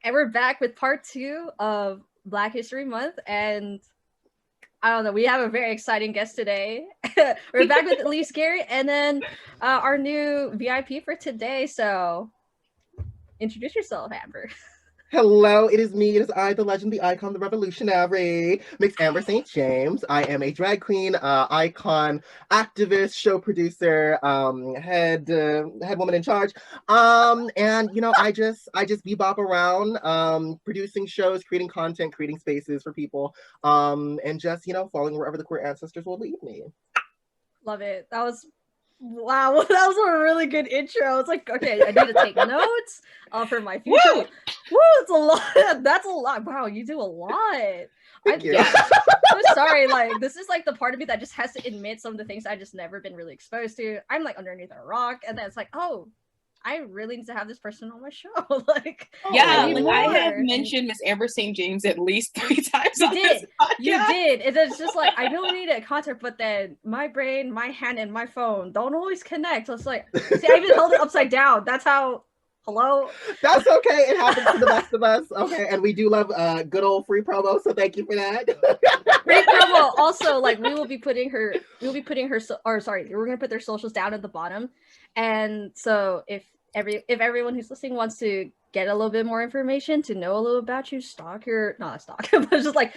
And we're back with part 2 of Black History Month. And I don't know, we have a very exciting guest today. We're back with Elise Gary and then our new VIP for today. So introduce yourself, Amber. Hello, it is me. It is I, the legend, the icon, the revolutionary, Mix Amber St. James. I am a drag queen, icon, activist, show producer, head woman in charge. And I just bebop around, producing shows, creating content, creating spaces for people, and just following wherever the queer ancestors will lead me. Love it. That was wow, that was a really good intro. It's like, okay, I need to take notes for my future. Woo! Woo, it's a lot. That's a lot. Wow, you do a lot. Thank you. I'm sorry, like this is like the part of me that just has to admit some of the things I just never been really exposed to. I'm like underneath a rock, and then it's like, oh, I really need to have this person on my show. Like, I have mentioned Miss Amber St. James at least 3 times. You did. And it's just like I don't need a concert, but then my brain, my hand, and my phone don't always connect. So it's like, see, I even held it upside down. That's how. Hello. That's okay. It happens to the best of us. Okay, and we do love good old free promo. So thank you for that. Free promo. Also, like we're gonna put their socials down at the bottom, and so if everyone who's listening wants to get a little bit more information, to know a little about you, but just like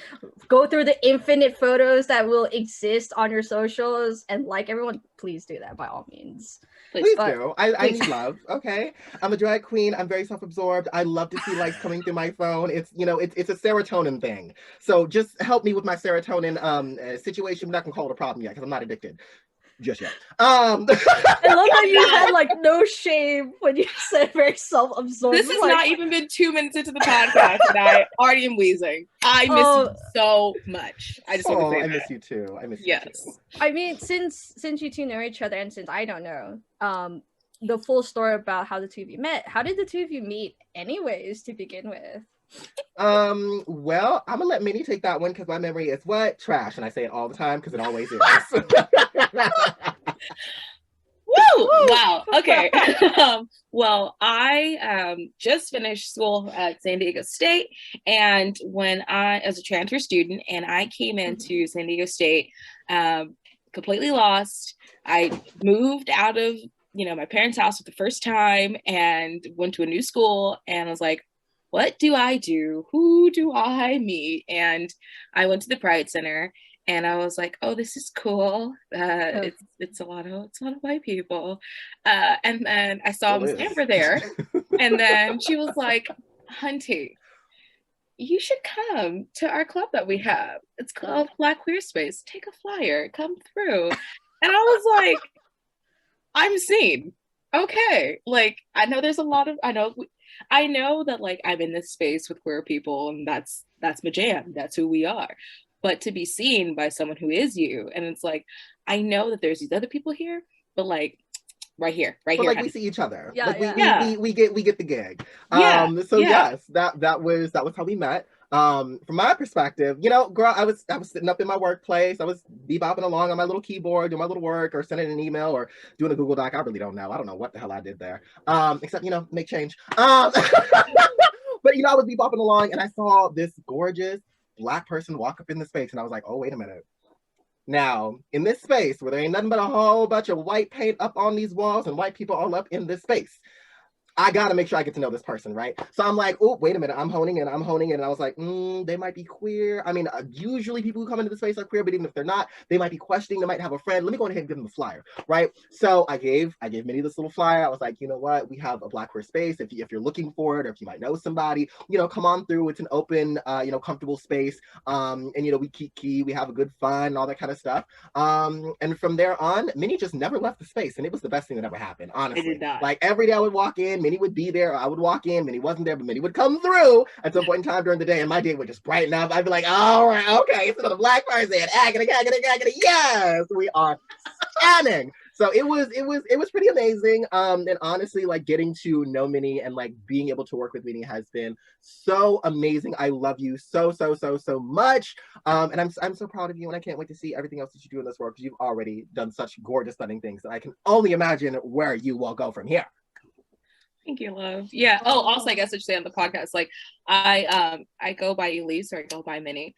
go through the infinite photos that will exist on your socials and like everyone, please do that by all means. Please do. I need love. Okay. I'm a drag queen. I'm very self-absorbed. I love to see likes coming through my phone. It's it's a serotonin thing. So just help me with my serotonin situation. We're not gonna call it a problem yet because I'm not addicted. Just yet. I love how you had like no shame when you said very self-absorbed. This has not even been 2 minutes into the podcast and I already am wheezing. I miss you so much. I just want to say I miss you too. I miss you too. I mean, since you two know each other and since I don't know the full story about how the two of you met, how did the two of you meet anyways to begin with? Well, I'm gonna let Minnie take that one because my memory is what? Trash, and I say it all the time because it always is. Woo! Wow. Okay. Well, I just finished school at San Diego State, and when I, as a transfer student, and I came into San Diego State, completely lost. I moved out of my parents' house for the first time and went to a new school, and I was like, what do I do? Who do I meet? And I went to the Pride Center and I was like, oh, this is cool. It's a lot of white people. And then I saw Miss Amber there. And then she was like, Hunty, you should come to our club that we have. It's called Black Queer Space. Take a flyer, come through. And I was like, I'm seen. Okay. Like, I know there's a lot of, I know that like I'm in this space with queer people and that's my jam. That's who we are. But to be seen by someone who is you, and it's like, I know that there's these other people here, but like right here. Like honey. we see each other. Yeah, like yeah. We get the gig. Yes, that was how we met. From my perspective, girl, I was sitting up in my workplace. I was bebopping along on my little keyboard, doing my little work, or sending an email, or doing a Google Doc. I really don't know. I don't know what the hell I did there. Except make change. But I was bebopping along, and I saw this gorgeous Black person walk up in the space, and I was like, oh, wait a minute. Now, in this space where there ain't nothing but a whole bunch of white paint up on these walls and white people all up in this space, I gotta make sure I get to know this person, right? So I'm like, oh, wait a minute, I'm honing in, and I was like, they might be queer. I mean, usually people who come into the space are queer, but even if they're not, they might be questioning, they might have a friend. Let me go ahead and give them a flyer, right? So I gave Minnie this little flyer. I was like, you know what? We have a Black queer space. If you're looking for it, or if you might know somebody, come on through. It's an open, comfortable space. And we kiki, we have a good fun, all that kind of stuff. And from there on, Minnie just never left the space, and it was the best thing that ever happened, honestly. Like every day I would walk in, Minnie would be there, or I would walk in, Minnie wasn't there, but Minnie would come through at some point in time during the day, and my day would just brighten up. I'd be like, all right, okay, it's another Black person. Yes, we are scanning. So it was pretty amazing. And honestly, like getting to know Minnie and like being able to work with Minnie has been so amazing. I love you so much. And I'm so proud of you, and I can't wait to see everything else that you do in this work, because you've already done such gorgeous, stunning things that I can only imagine where you will go from here. Thank you, love. Yeah. Oh, also, I guess I should say on the podcast, like I go by Elise or I go by Minnie.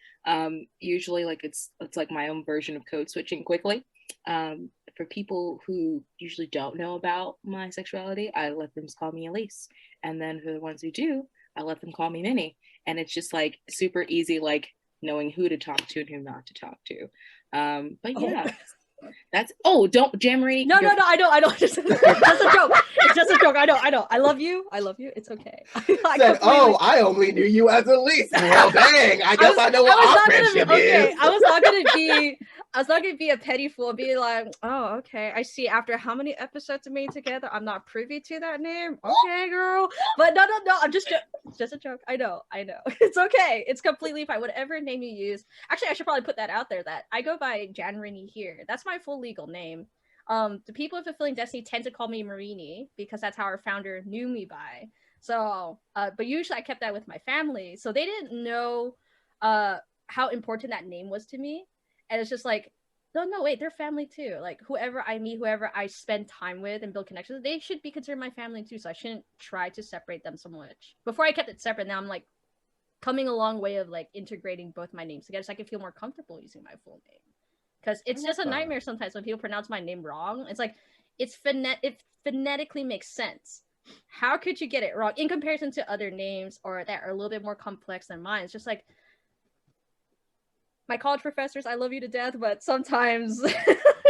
Usually, like it's like my own version of code switching quickly. For people who usually don't know about my sexuality, I let them call me Elise, and then for the ones who do, I let them call me Minnie, and it's just like super easy, like knowing who to talk to and who not to talk to. But yeah. That's don't Jan-Marini. No, I know. It's just a joke. It's just a joke. I know. I love you. It's okay. I only knew you as Elise. Well, dang. I guess I know what our friendship is. I was not gonna be a petty fool and be like, oh, okay. I see. After how many episodes we made together, I'm not privy to that name. Okay, girl. But no. I'm just it's just a joke. I know. It's okay. It's completely fine. Whatever name you use. Actually, I should probably put that out there that I go by Jan-Marini here. That's my full legal name. The people in Fulfilling Destiny tend to call me Marini because that's how our founder knew me by. So, but usually I kept that with my family, so they didn't know how important that name was to me. And it's just like, no, wait, they're family too. Like whoever I meet, whoever I spend time with and build connections, they should be considered my family too. So I shouldn't try to separate them so much. Before I kept it separate, now I'm like coming a long way of like integrating both my names together so I can feel more comfortable using my full name. Because it's just a nightmare sometimes when people pronounce my name wrong. It's like, it phonetically makes sense. How could you get it wrong in comparison to other names or that are a little bit more complex than mine? It's just like, my college professors, I love you to death, but sometimes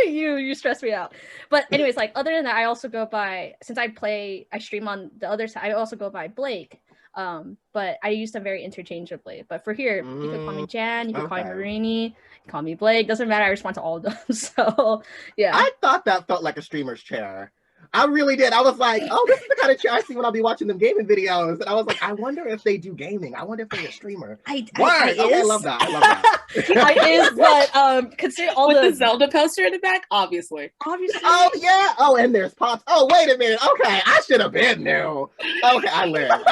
you stress me out. But anyways, like other than that, I also go by, since I stream on the other side, I also go by Blake. But I use them very interchangeably. But for here, you can call me Jan, you can call me Marini, you can call me Blake. Doesn't matter. I respond to all of them. So yeah. I thought that felt like a streamer's chair. I really did. I was like, oh, this is the kind of chair I see when I'll be watching them gaming videos. And I was like, I wonder if they do gaming. I wonder if they're a streamer. I love that. I is, but consider all with the Zelda poster in the back, obviously. Oh yeah. Oh, and there's Pops. Oh, wait a minute. Okay, I should have been new. Okay, I learned.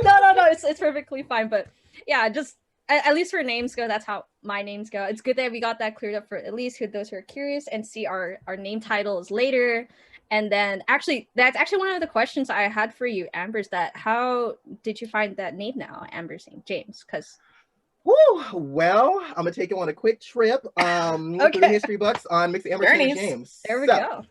No. It's perfectly fine. But yeah, just at least for names go, that's how my names go. It's good that we got that cleared up for at least those who are curious and see our name titles later. And then that's actually one of the questions I had for you, Amber, is that how did you find that name now, Amber St. James? Because well, I'm gonna take you on a quick trip through the history books on Mixed Amber St. James. There we go.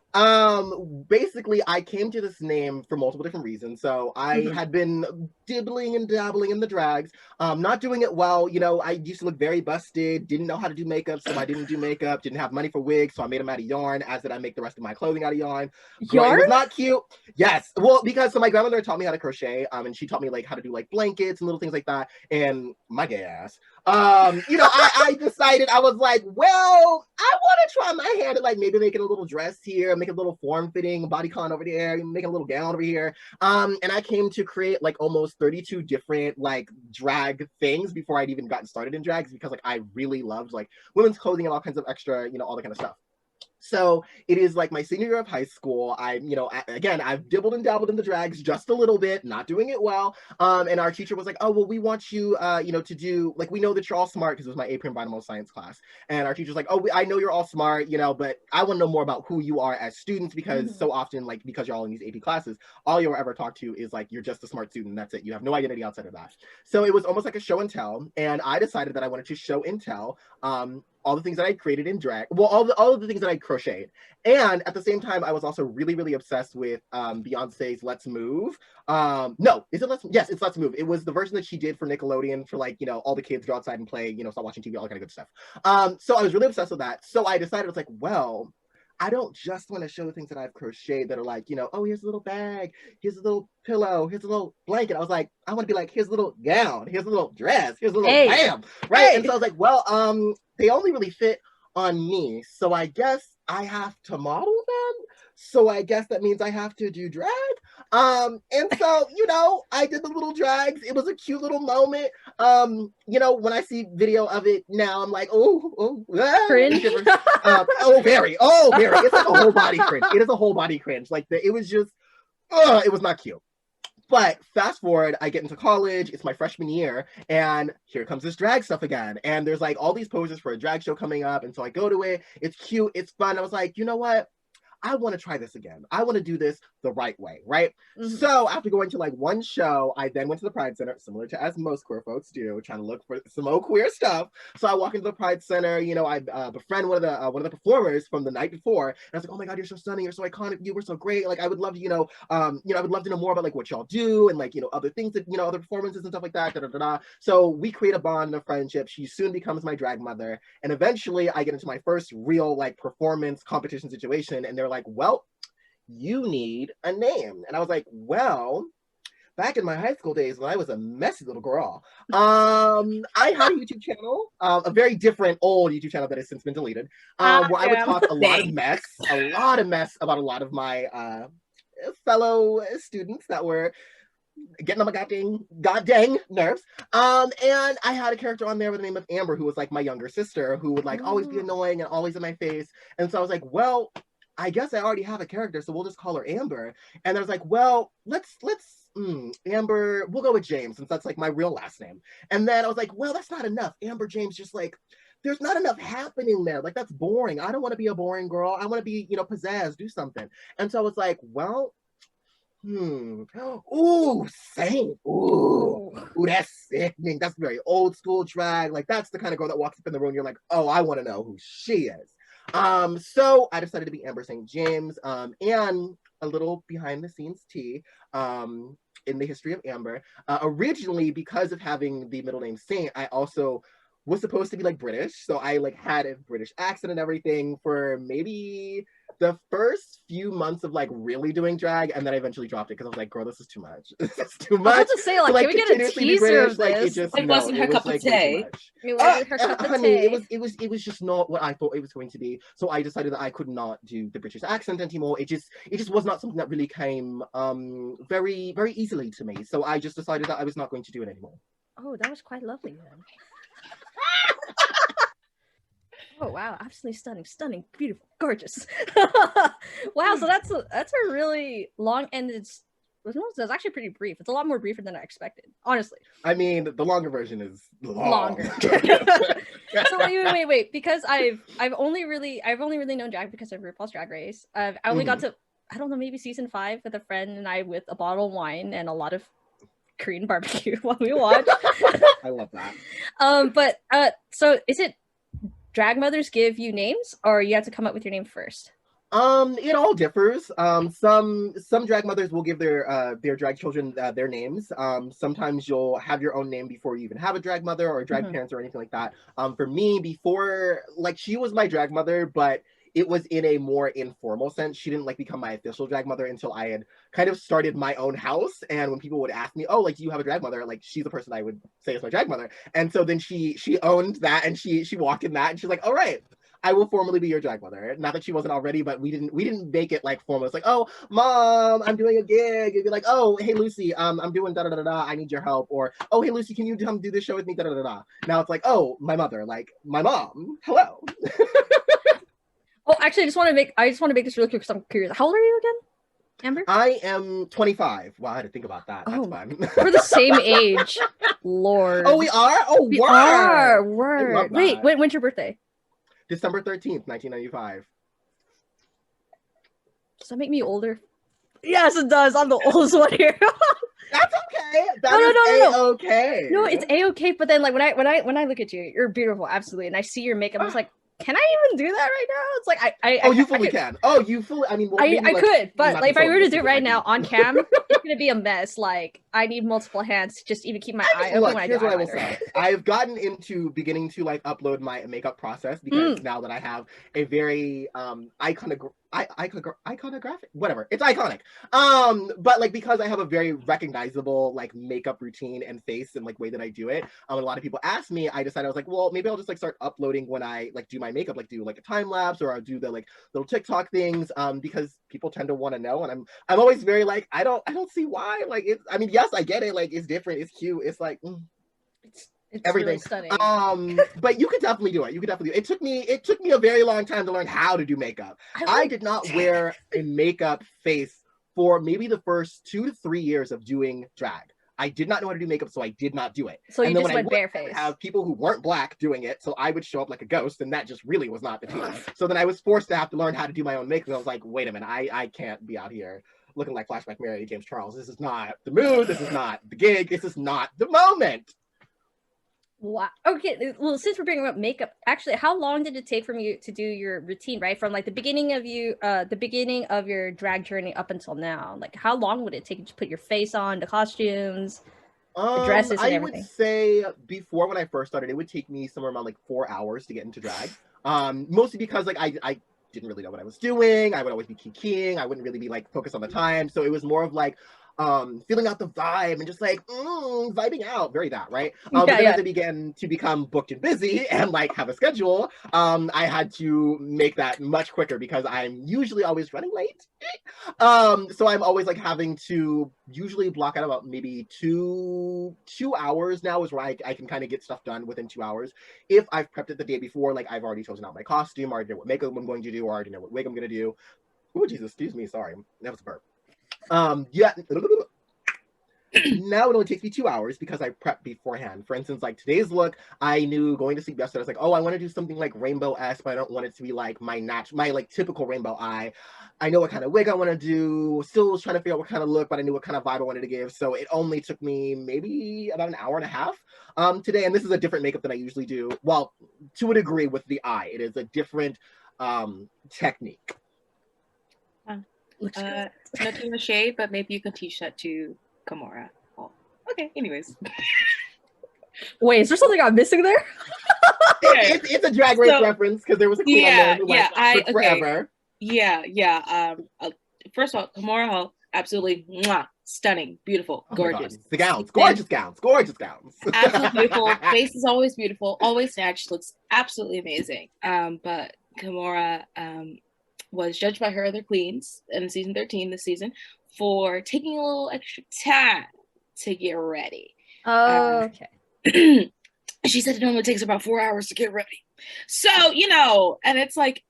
Basically, I came to this name for multiple different reasons. So I had been dibbling and dabbling in the drags, not doing it well. You know, I used to look very busted, didn't know how to do makeup, so I didn't do makeup, didn't have money for wigs, so I made them out of yarn, as did I make the rest of my clothing out of yarn. Yarn? It was not cute. Yes. Well, because my grandmother taught me how to crochet, and she taught me like how to do like blankets and little things like that, and my gay ass. I decided, I was like, well, I want to try my hand at like maybe making a little dress here, make a little form-fitting bodycon over there, making a little gown over here. And I came to create like almost 32 different like drag things before I'd even gotten started in drags, because like I really loved like women's clothing and all kinds of extra, all that kind of stuff. So it is like my senior year of high school. I've dibbled and dabbled in the drags just a little bit, not doing it well. And our teacher was like, oh, well, we want you, to do, like, we know that you're all smart, because it was my AP environmental science class. And our teacher's like, oh, I know you're all smart, but I want to know more about who you are as students, because so often, like, because you're all in these AP classes, all you'll ever talk to is like, you're just a smart student, and that's it. You have no identity outside of that. So it was almost like a show and tell. And I decided that I wanted to show and tell, all the things that I created in drag, well, all of the things that I crocheted. And at the same time, I was also really, really obsessed with Beyonce's Let's Move. No, is it Let's Move? Yes, it's Let's Move. It was the version that she did for Nickelodeon for like, all the kids go outside and play, stop watching TV, all that kind of good stuff. So I was really obsessed with that. So I decided, I was like, well, I don't just want to show things that I've crocheted that are like, oh, here's a little bag, here's a little pillow, here's a little blanket. I was like, I want to be like, here's a little gown, here's a little dress, here's a little bam, right? Hey. And so I was like, well, they only really fit on me, so I guess I have to model them. So I guess that means I have to do drag. And so, I did the little drags. It was a cute little moment. When I see video of it now, I'm like, cringe. Very. It's like a whole body cringe. It is a whole body cringe. Like it was just, it was not cute. But fast forward, I get into college, it's my freshman year, and here comes this drag stuff again. And there's like all these poses for a drag show coming up. And so I go to it, it's cute, it's fun. I was like, you know what? I want to try this again. I want to do this the right way, right? Mm-hmm. So after going to like one show, I then went to the Pride Center, similar to as most queer folks do, trying to look for some old queer stuff. So I walk into the Pride Center, you know, I befriend one of the performers from the night before, and I was like, oh my God, you're so stunning, you're so iconic, you were so great. Like I would love to, I would love to know more about like what y'all do and like, other things that, other performances and stuff like that. So we create a bond and a friendship. She soon becomes my drag mother, and eventually I get into my first real like performance competition situation, and they're like, well, you need a name. And I was like, well, back in my high school days when I was a messy little girl, I had a YouTube channel, a very different old YouTube channel that has since been deleted, where I would talk a lot of mess about a lot of my fellow students that were getting on my god dang nerves. And I had a character on there with the name of Amber, who was like my younger sister, who would like always be annoying and always in my face. And so I was like, well, I guess I already have a character, so we'll just call her Amber. And I was like, well, let's Amber, we'll go with James, since that's like my real last name. And then I was like, well, that's not enough. Amber James, just like, there's not enough happening there. Like, that's boring. I don't want to be a boring girl. I want to be, pizzazz, do something. And so I was like, well, ooh, Saint. Ooh, that's sickening. That's very old school drag. Like, that's the kind of girl that walks up in the room and you're like, oh, I want to know who she is. So I decided to be Amber St. James, and a little behind the scenes tea, in the history of Amber. Originally, because of having the middle name Saint, I also was supposed to be like British. So I like had a British accent and everything for maybe the first few months of like really doing drag, and then I eventually dropped it because I was like, girl, this is too much. This is too much. I was about to say, like, can we get a teaser of this? It wasn't her cup of tea. It wasn't her cup of tea. It was just not what I thought it was going to be. So I decided that I could not do the British accent anymore. It just was not something that really came very, very easily to me. So I just decided that I was not going to do it anymore. Oh, that was quite lovely then. Oh wow, absolutely stunning, beautiful, gorgeous. Wow, so that's a really long, and it's actually pretty brief. It's a lot more briefer than I expected, honestly. I mean, the longer version is longer. So wait, because I've only really known drag because of RuPaul's Drag Race. I only got to, I don't know, maybe season 5 with a friend and I, with a bottle of wine and a lot of Korean barbecue while we watched. I love that. But so is it drag mothers give you names, or you have to come up with your name first? It all differs. Some drag mothers will give their drag children their names. Sometimes you'll have your own name before you even have a drag mother or drag parents or anything like that. For me, before, like, she was my drag mother, but it was in a more informal sense. She didn't like become my official drag mother until I had kind of started my own house. And when people would ask me, oh, like, do you have a drag mother? Like, she's the person I would say is my drag mother. And so then she owned that, and she walked in that, and she's like, all right, I will formally be your drag mother. Not that she wasn't already, but we didn't make it like formal. It's like, oh, mom, I'm doing a gig. It'd be like, oh, hey, Lucy, I'm doing da-da-da-da, I need your help. Or, oh, hey, Lucy, can you come do this show with me, da-da-da-da. Now it's like, oh, my mother, like, my mom, hello. Oh, actually, I just want to make this really quick because I'm curious. How old are you again, Amber? I am 25. Wow, I had to think about that. That's fun. We're the same age. Lord. Oh, we are? Oh, we are. Word. Wait, when's your birthday? December 13th, 1995. Does that make me older? Yes, it does. I'm the oldest one here. That's okay. No. Okay. No, it's a-okay. But then, like, when I look at you, you're beautiful, absolutely, and I see your makeup, I was like, can I even do that right now? It's like you fully can. Oh, you fully. I mean, well, I could, but like if I were to do it right now on cam, it's gonna be a mess. Like, I need multiple hands to just even keep my eye open when I do what I will say. I've gotten into beginning to like upload my makeup process because now that I have a very iconographic, whatever, it's iconic. But like, because I have a very recognizable like makeup routine and face and like way that I do it, a lot of people ask me, I decided I was like, well, maybe I'll just like start uploading when I like do my makeup, like do like a time lapse, or I'll do the like little TikTok things, because people tend to want to know, and I'm always very like, I don't see why. Like, it's, I mean, yes, I get it, like, it's different, it's cute, it's like it's everything. really stunning. But you could definitely do it. It took me a very long time to learn how to do makeup. I did not wear a makeup face for maybe the first 2 to 3 years of doing drag. I did not know how to do makeup, so I did not do it. So and you then just when went I bareface. would have people who weren't Black doing it, so I would show up like a ghost, and that just really was not the tea. So then I was forced to have to learn how to do my own makeup, and I was like, wait a minute, I can't be out here looking like Flashback Mary James Charles. This is not the mood, this is not the gig, this is not the moment. Wow. Okay. Well, since we're bringing up makeup, actually, how long did it take from you to do your routine, right? From like the beginning of your drag journey up until now. Like, how long would it take you to put your face on, the costumes, the dresses, and I everything? would say before, when I first started, it would take me somewhere around like 4 hours to get into drag. Mostly because like I didn't really know what I was doing. I would always be keying. I wouldn't really be like focused on the time. So it was more of like feeling out the vibe and just like vibing out, very that, right? But then as I began to become booked and busy and like have a schedule, I had to make that much quicker because I'm usually always running late. So I'm always like having to usually block out about maybe two hours now is where I can kind of get stuff done within 2 hours. If I've prepped it the day before, like I've already chosen out my costume, I already know what makeup I'm going to do, or I already know what wig I'm going to do. Oh, Jesus, excuse me, sorry, that was a burp. Yeah. Now it only takes me 2 hours because I prep beforehand. For instance, like today's look, I knew going to sleep yesterday, I was like, oh, I want to do something like rainbow-esque, but I don't want it to be like my like typical rainbow eye. I know what kind of wig I want to do. Still was trying to figure out what kind of look, but I knew what kind of vibe I wanted to give. So it only took me maybe about an hour and a half today. And this is a different makeup than I usually do. Well, to a degree with the eye. It is a different technique. No team of shade, but maybe you can teach that to Kimora. Oh, okay. Anyways, wait, is there something I'm missing there? It's a Drag Race reference because there was a queen on there who took forever. Yeah. First of all, Kimora, absolutely stunning, beautiful, gorgeous. The gowns, gorgeous gowns. Absolutely beautiful. Face is always beautiful, always snatched, looks absolutely amazing. But Kimora was judged by her other queens in season 13 this season for taking a little extra time to get ready. Oh, okay. She said it normally takes about 4 hours to get ready. So, and it's like,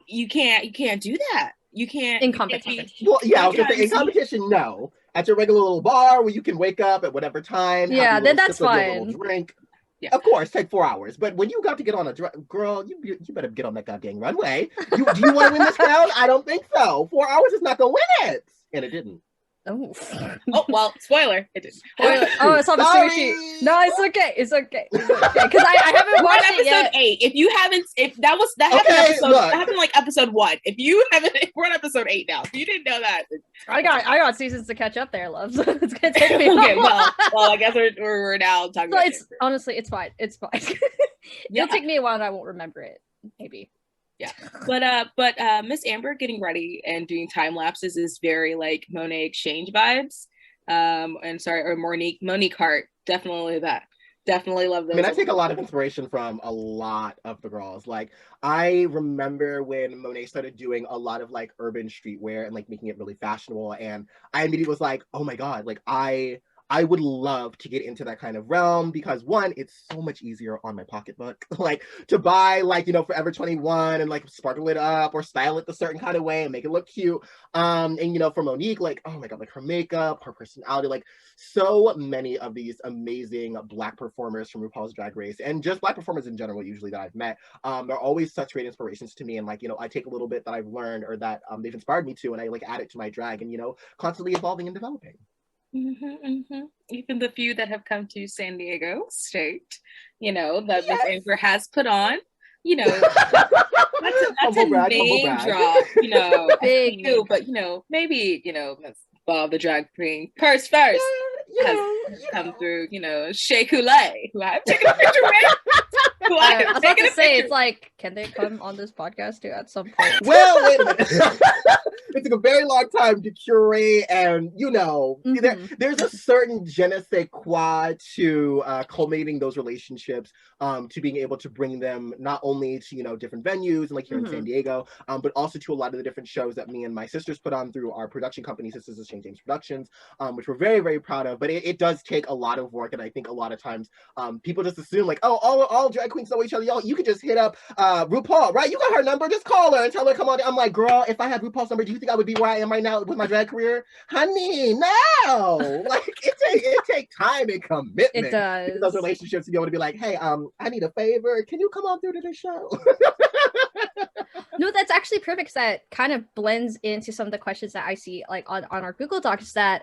you can't do that. You can't. In competition. Well, yeah, I was gonna say, in competition, no. At your regular little bar where you can wake up at whatever time. Yeah, then that's fine. Drink. Yeah. Of course, take 4 hours. But when you got to get on a girl, you better get on that goddamn runway. Do you want to win this crown? I don't think so. 4 hours is not gonna win it, and it didn't. Oh. Oh well, spoiler. It didn't. Oh, it's on the sushi. No, it's okay. It's okay. Because I haven't watched it yet. Episode 8. If you haven't, that happened like episode 1. If we're on episode 8 now. If you didn't know that, I got seasons to catch up there, love. So it's gonna take me. Okay, well, I guess we're now talking. So it's honestly, it's fine. It's fine. It'll take me a while, and I won't remember it. Maybe. Yeah, but Miss Amber getting ready and doing time lapses is very like Monet Exchange vibes. Or Monique Hart, definitely that. Definitely love those. I mean, I take a lot of inspiration from a lot of the girls. Like, I remember when Monet started doing a lot of like urban streetwear and like making it really fashionable, and I immediately was like, oh my god, like I would love to get into that kind of realm because one, it's so much easier on my pocketbook. Like to buy like, Forever 21 and like sparkle it up or style it a certain kind of way and make it look cute. And for Monique, like, oh my god, like her makeup, her personality, like so many of these amazing Black performers from RuPaul's Drag Race and just Black performers in general, usually that I've met, are always such great inspirations to me. And like, I take a little bit that I've learned or that they've inspired me to, and I like add it to my drag and, constantly evolving and developing. Even the few that have come to San Diego State, that Miss Amber has put on, that's a name drop, big, but maybe Miss Bob the drag queen first has come through, Shea Coulee, who I've taken a picture with. I was about to say, it's like, can they come on this podcast too at some point? Well, wait a minute. It took a very long time to curate, and there's a certain je ne sais quoi to culminating those relationships, to being able to bring them not only to different venues and like here in San Diego, but also to a lot of the different shows that me and my sisters put on through our production company, Sisters of St. James Productions, which we're very, very proud of. But it does take a lot of work, and I think a lot of times people just assume like, oh, all drag queens know each other. Y'all, you could just hit up RuPaul, right? You got her number, just call her and tell her come on. I'm like, girl, if I had RuPaul's number, do you think I would be where I am right now with my drag career? Honey, no. Like it takes time and commitment. It does. In those relationships to be able to be like, hey, I need a favor. Can you come on through to the show? No, that's actually perfect, because that kind of blends into some of the questions that I see like on our Google Docs that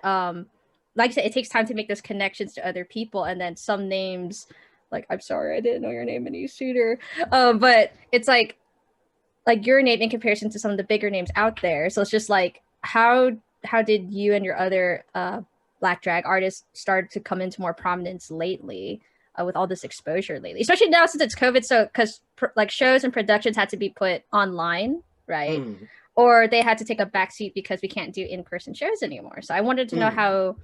like I said, it takes time to make those connections to other people, and then some names, like, I'm sorry, I didn't know your name any sooner, but it's like your name in comparison to some of the bigger names out there. So it's just like, how did you and your other Black drag artists start to come into more prominence lately, with all this exposure lately, especially now since it's COVID? So because like shows and productions had to be put online, right? Or they had to take a backseat because we can't do in-person shows anymore. So I wanted to know how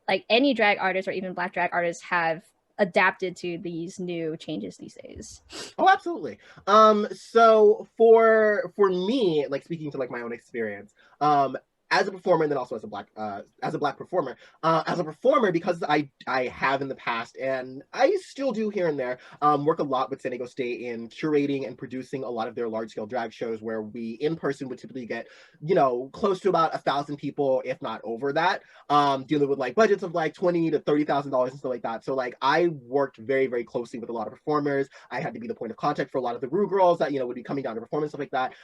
like any drag artists or even Black drag artists have adapted to these new changes these days. Oh, absolutely. So for me, like speaking to like my own experience, as a performer, and then also as a black performer. As a performer, because I have in the past, and I still do here and there, work a lot with San Diego State in curating and producing a lot of their large-scale drag shows, where we in person would typically get, you know, close to about 1,000 people, if not over that, dealing with like budgets of like $20,000 to $30,000 and stuff like that. So like I worked very, very closely with a lot of performers. I had to be the point of contact for a lot of the Rue girls that, you know, would be coming down to perform and stuff like that.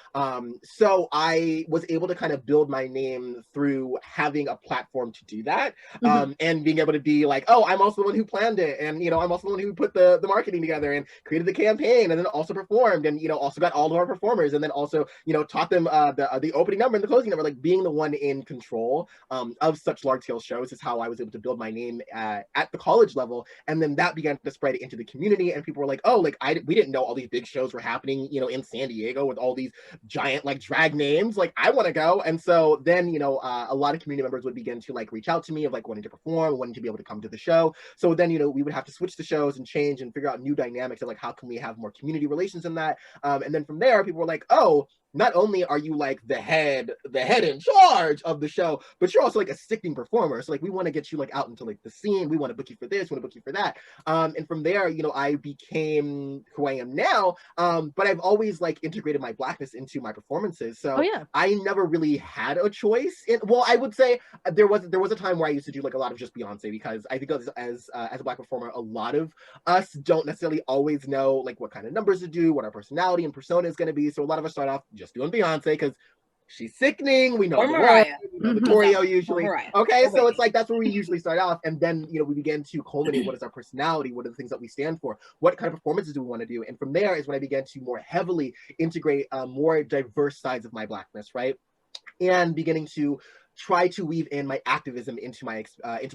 So I was able to kind of build my name through having a platform to do that, and being able to be like, oh, I'm also the one who planned it, and you know, I'm also the one who put the marketing together and created the campaign, and then also performed, and you know, also got all of our performers, and then also, you know, taught them the opening number and the closing number. Like being the one in control of such large scale shows is how I was able to build my name at the college level, and then that began to spread into the community, and people were like, oh, like we didn't know all these big shows were happening, you know, in San Diego with all these giant like drag names. Like I want to go, and so then, you know, a lot of community members would begin to like reach out to me of like wanting to perform, wanting to be able to come to the show. So then, you know, we would have to switch the shows and change and figure out new dynamics of like, how can we have more community relations in that? And then from there, people were like, oh, not only are you like the head in charge of the show, but you're also like a sickening performer. So like, we want to get you like out into like the scene. We want to book you for this, we want to book you for that. And from there, you know, I became who I am now. But I've always like integrated my Blackness into my performances. So I never really had a choice. Well, I would say there was a time where I used to do like a lot of just Beyonce, because I think as a Black performer, a lot of us don't necessarily always know like what kind of numbers to do, what our personality and persona is going to be. So a lot of us start off just doing Beyonce because she's sickening. We know the Mariah. We know the choreo usually. Okay, so it's like that's where we usually start off, and then, you know, we begin to culminate. What is our personality? What are the things that we stand for? What kind of performances do we want to do? And from there is when I began to more heavily integrate more diverse sides of my Blackness, right? And beginning to try to weave in my activism into my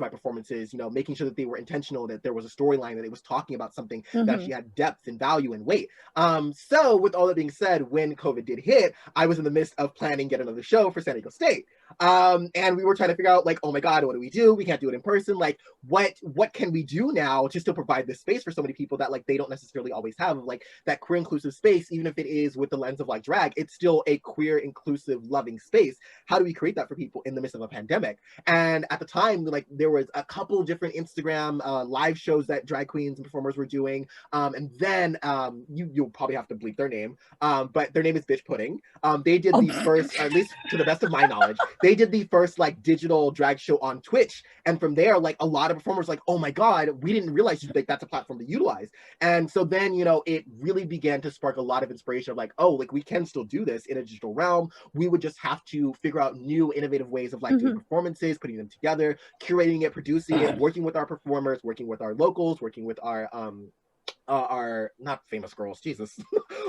performances, you know, making sure that they were intentional, that there was a storyline, that it was talking about something that actually had depth and value and weight. So with all that being said, when COVID did hit, I was in the midst of planning yet another show for San Diego State. And we were trying to figure out like, oh my God, what do we do? We can't do it in person. Like what can we do now to still provide this space for so many people that like they don't necessarily always have, like that queer inclusive space, even if it is with the lens of like drag, it's still a queer inclusive loving space. How do we create that for people in the midst of a pandemic? And at the time, like there was a couple different Instagram live shows that drag queens and performers were doing. And then you'll probably have to bleep their name, but their name is Bitch Pudding. They did the first, at least to the best of my knowledge, they did the first like digital drag show on Twitch. And from there, like a lot of performers like, oh my God, we didn't realize like that's a platform to utilize. And so then, you know, it really began to spark a lot of inspiration of like, oh, like we can still do this in a digital realm. We would just have to figure out new innovative ways of like doing performances, putting them together, curating it, producing it, working with our performers, working with our locals, working with our not famous girls, Jesus,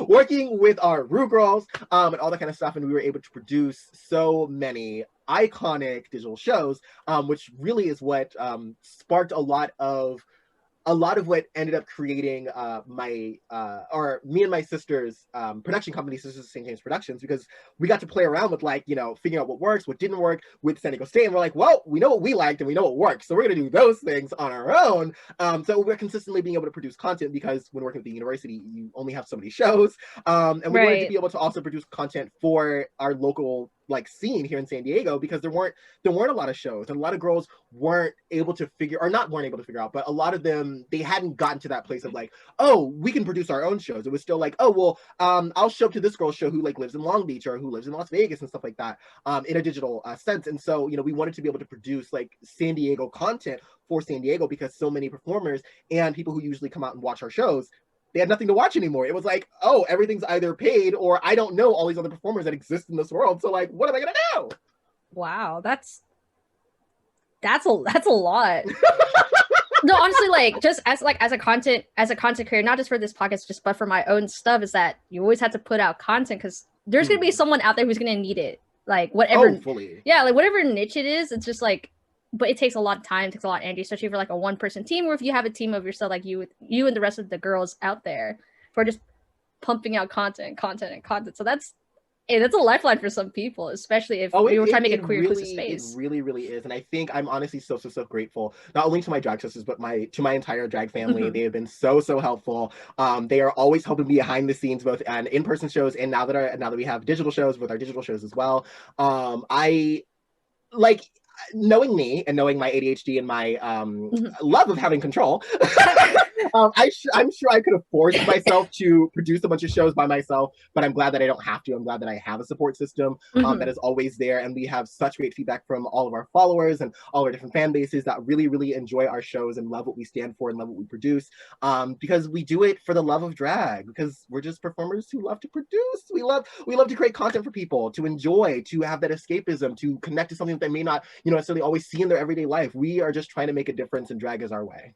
working with our Rue girls, and all that kind of stuff. And we were able to produce so many iconic digital shows, which really is what sparked a lot of what ended up creating me and my sister's production company, Sisters of St. James Productions, because we got to play around with like, you know, figuring out what works, what didn't work with San Diego State. And we're like, well, we know what we liked and we know what works. So we're going to do those things on our own. So we're consistently being able to produce content, because when working with the university, you only have so many shows. And we wanted to be able to also produce content for our local like scene here in San Diego, because there weren't a lot of shows, and a lot of girls weren't able to figure out, but a lot of them, they hadn't gotten to that place of like, oh, we can produce our own shows. It was still like, oh, well, I'll show up to this girl's show who like lives in Long Beach or who lives in Las Vegas and stuff like that, in a digital sense. And so, you know, we wanted to be able to produce like San Diego content for San Diego, because so many performers and people who usually come out and watch our shows, they had nothing to watch anymore. It was like, oh, everything's either paid or I don't know all these other performers that exist in this world. So like, what am I gonna do? Wow, that's a lot. No, honestly, like just as a content creator, not just for this podcast, just but for my own stuff, is that you always have to put out content, because there's gonna be someone out there who's gonna need it. Like whatever, like whatever niche it is, it's just like, but it takes a lot of time, it takes a lot of energy, especially for like a one-person team, or if you have a team of yourself, like you and the rest of the girls out there, for just pumping out content. So that's a lifeline for some people, especially if we were trying to make a queer inclusive space. It really is. And I think I'm honestly so grateful, not only to my drag sisters, but to my entire drag family. They have been so helpful. They are always helping me behind the scenes, both on in-person shows and now that we have digital shows, with our digital shows as well. I like, knowing me and knowing my ADHD and my love of having control, I'm sure I could have forced myself to produce a bunch of shows by myself, but I'm glad that I don't have to. I'm glad that I have a support system that is always there, and we have such great feedback from all of our followers and all our different fan bases that really enjoy our shows and love what we stand for and love what we produce, because we do it for the love of drag, because we're just performers who love to produce. We love to create content for people to enjoy, to have that escapism, to connect to something that they may not, you know, necessarily always see in their everyday life. We are just trying to make a difference, and drag is our way.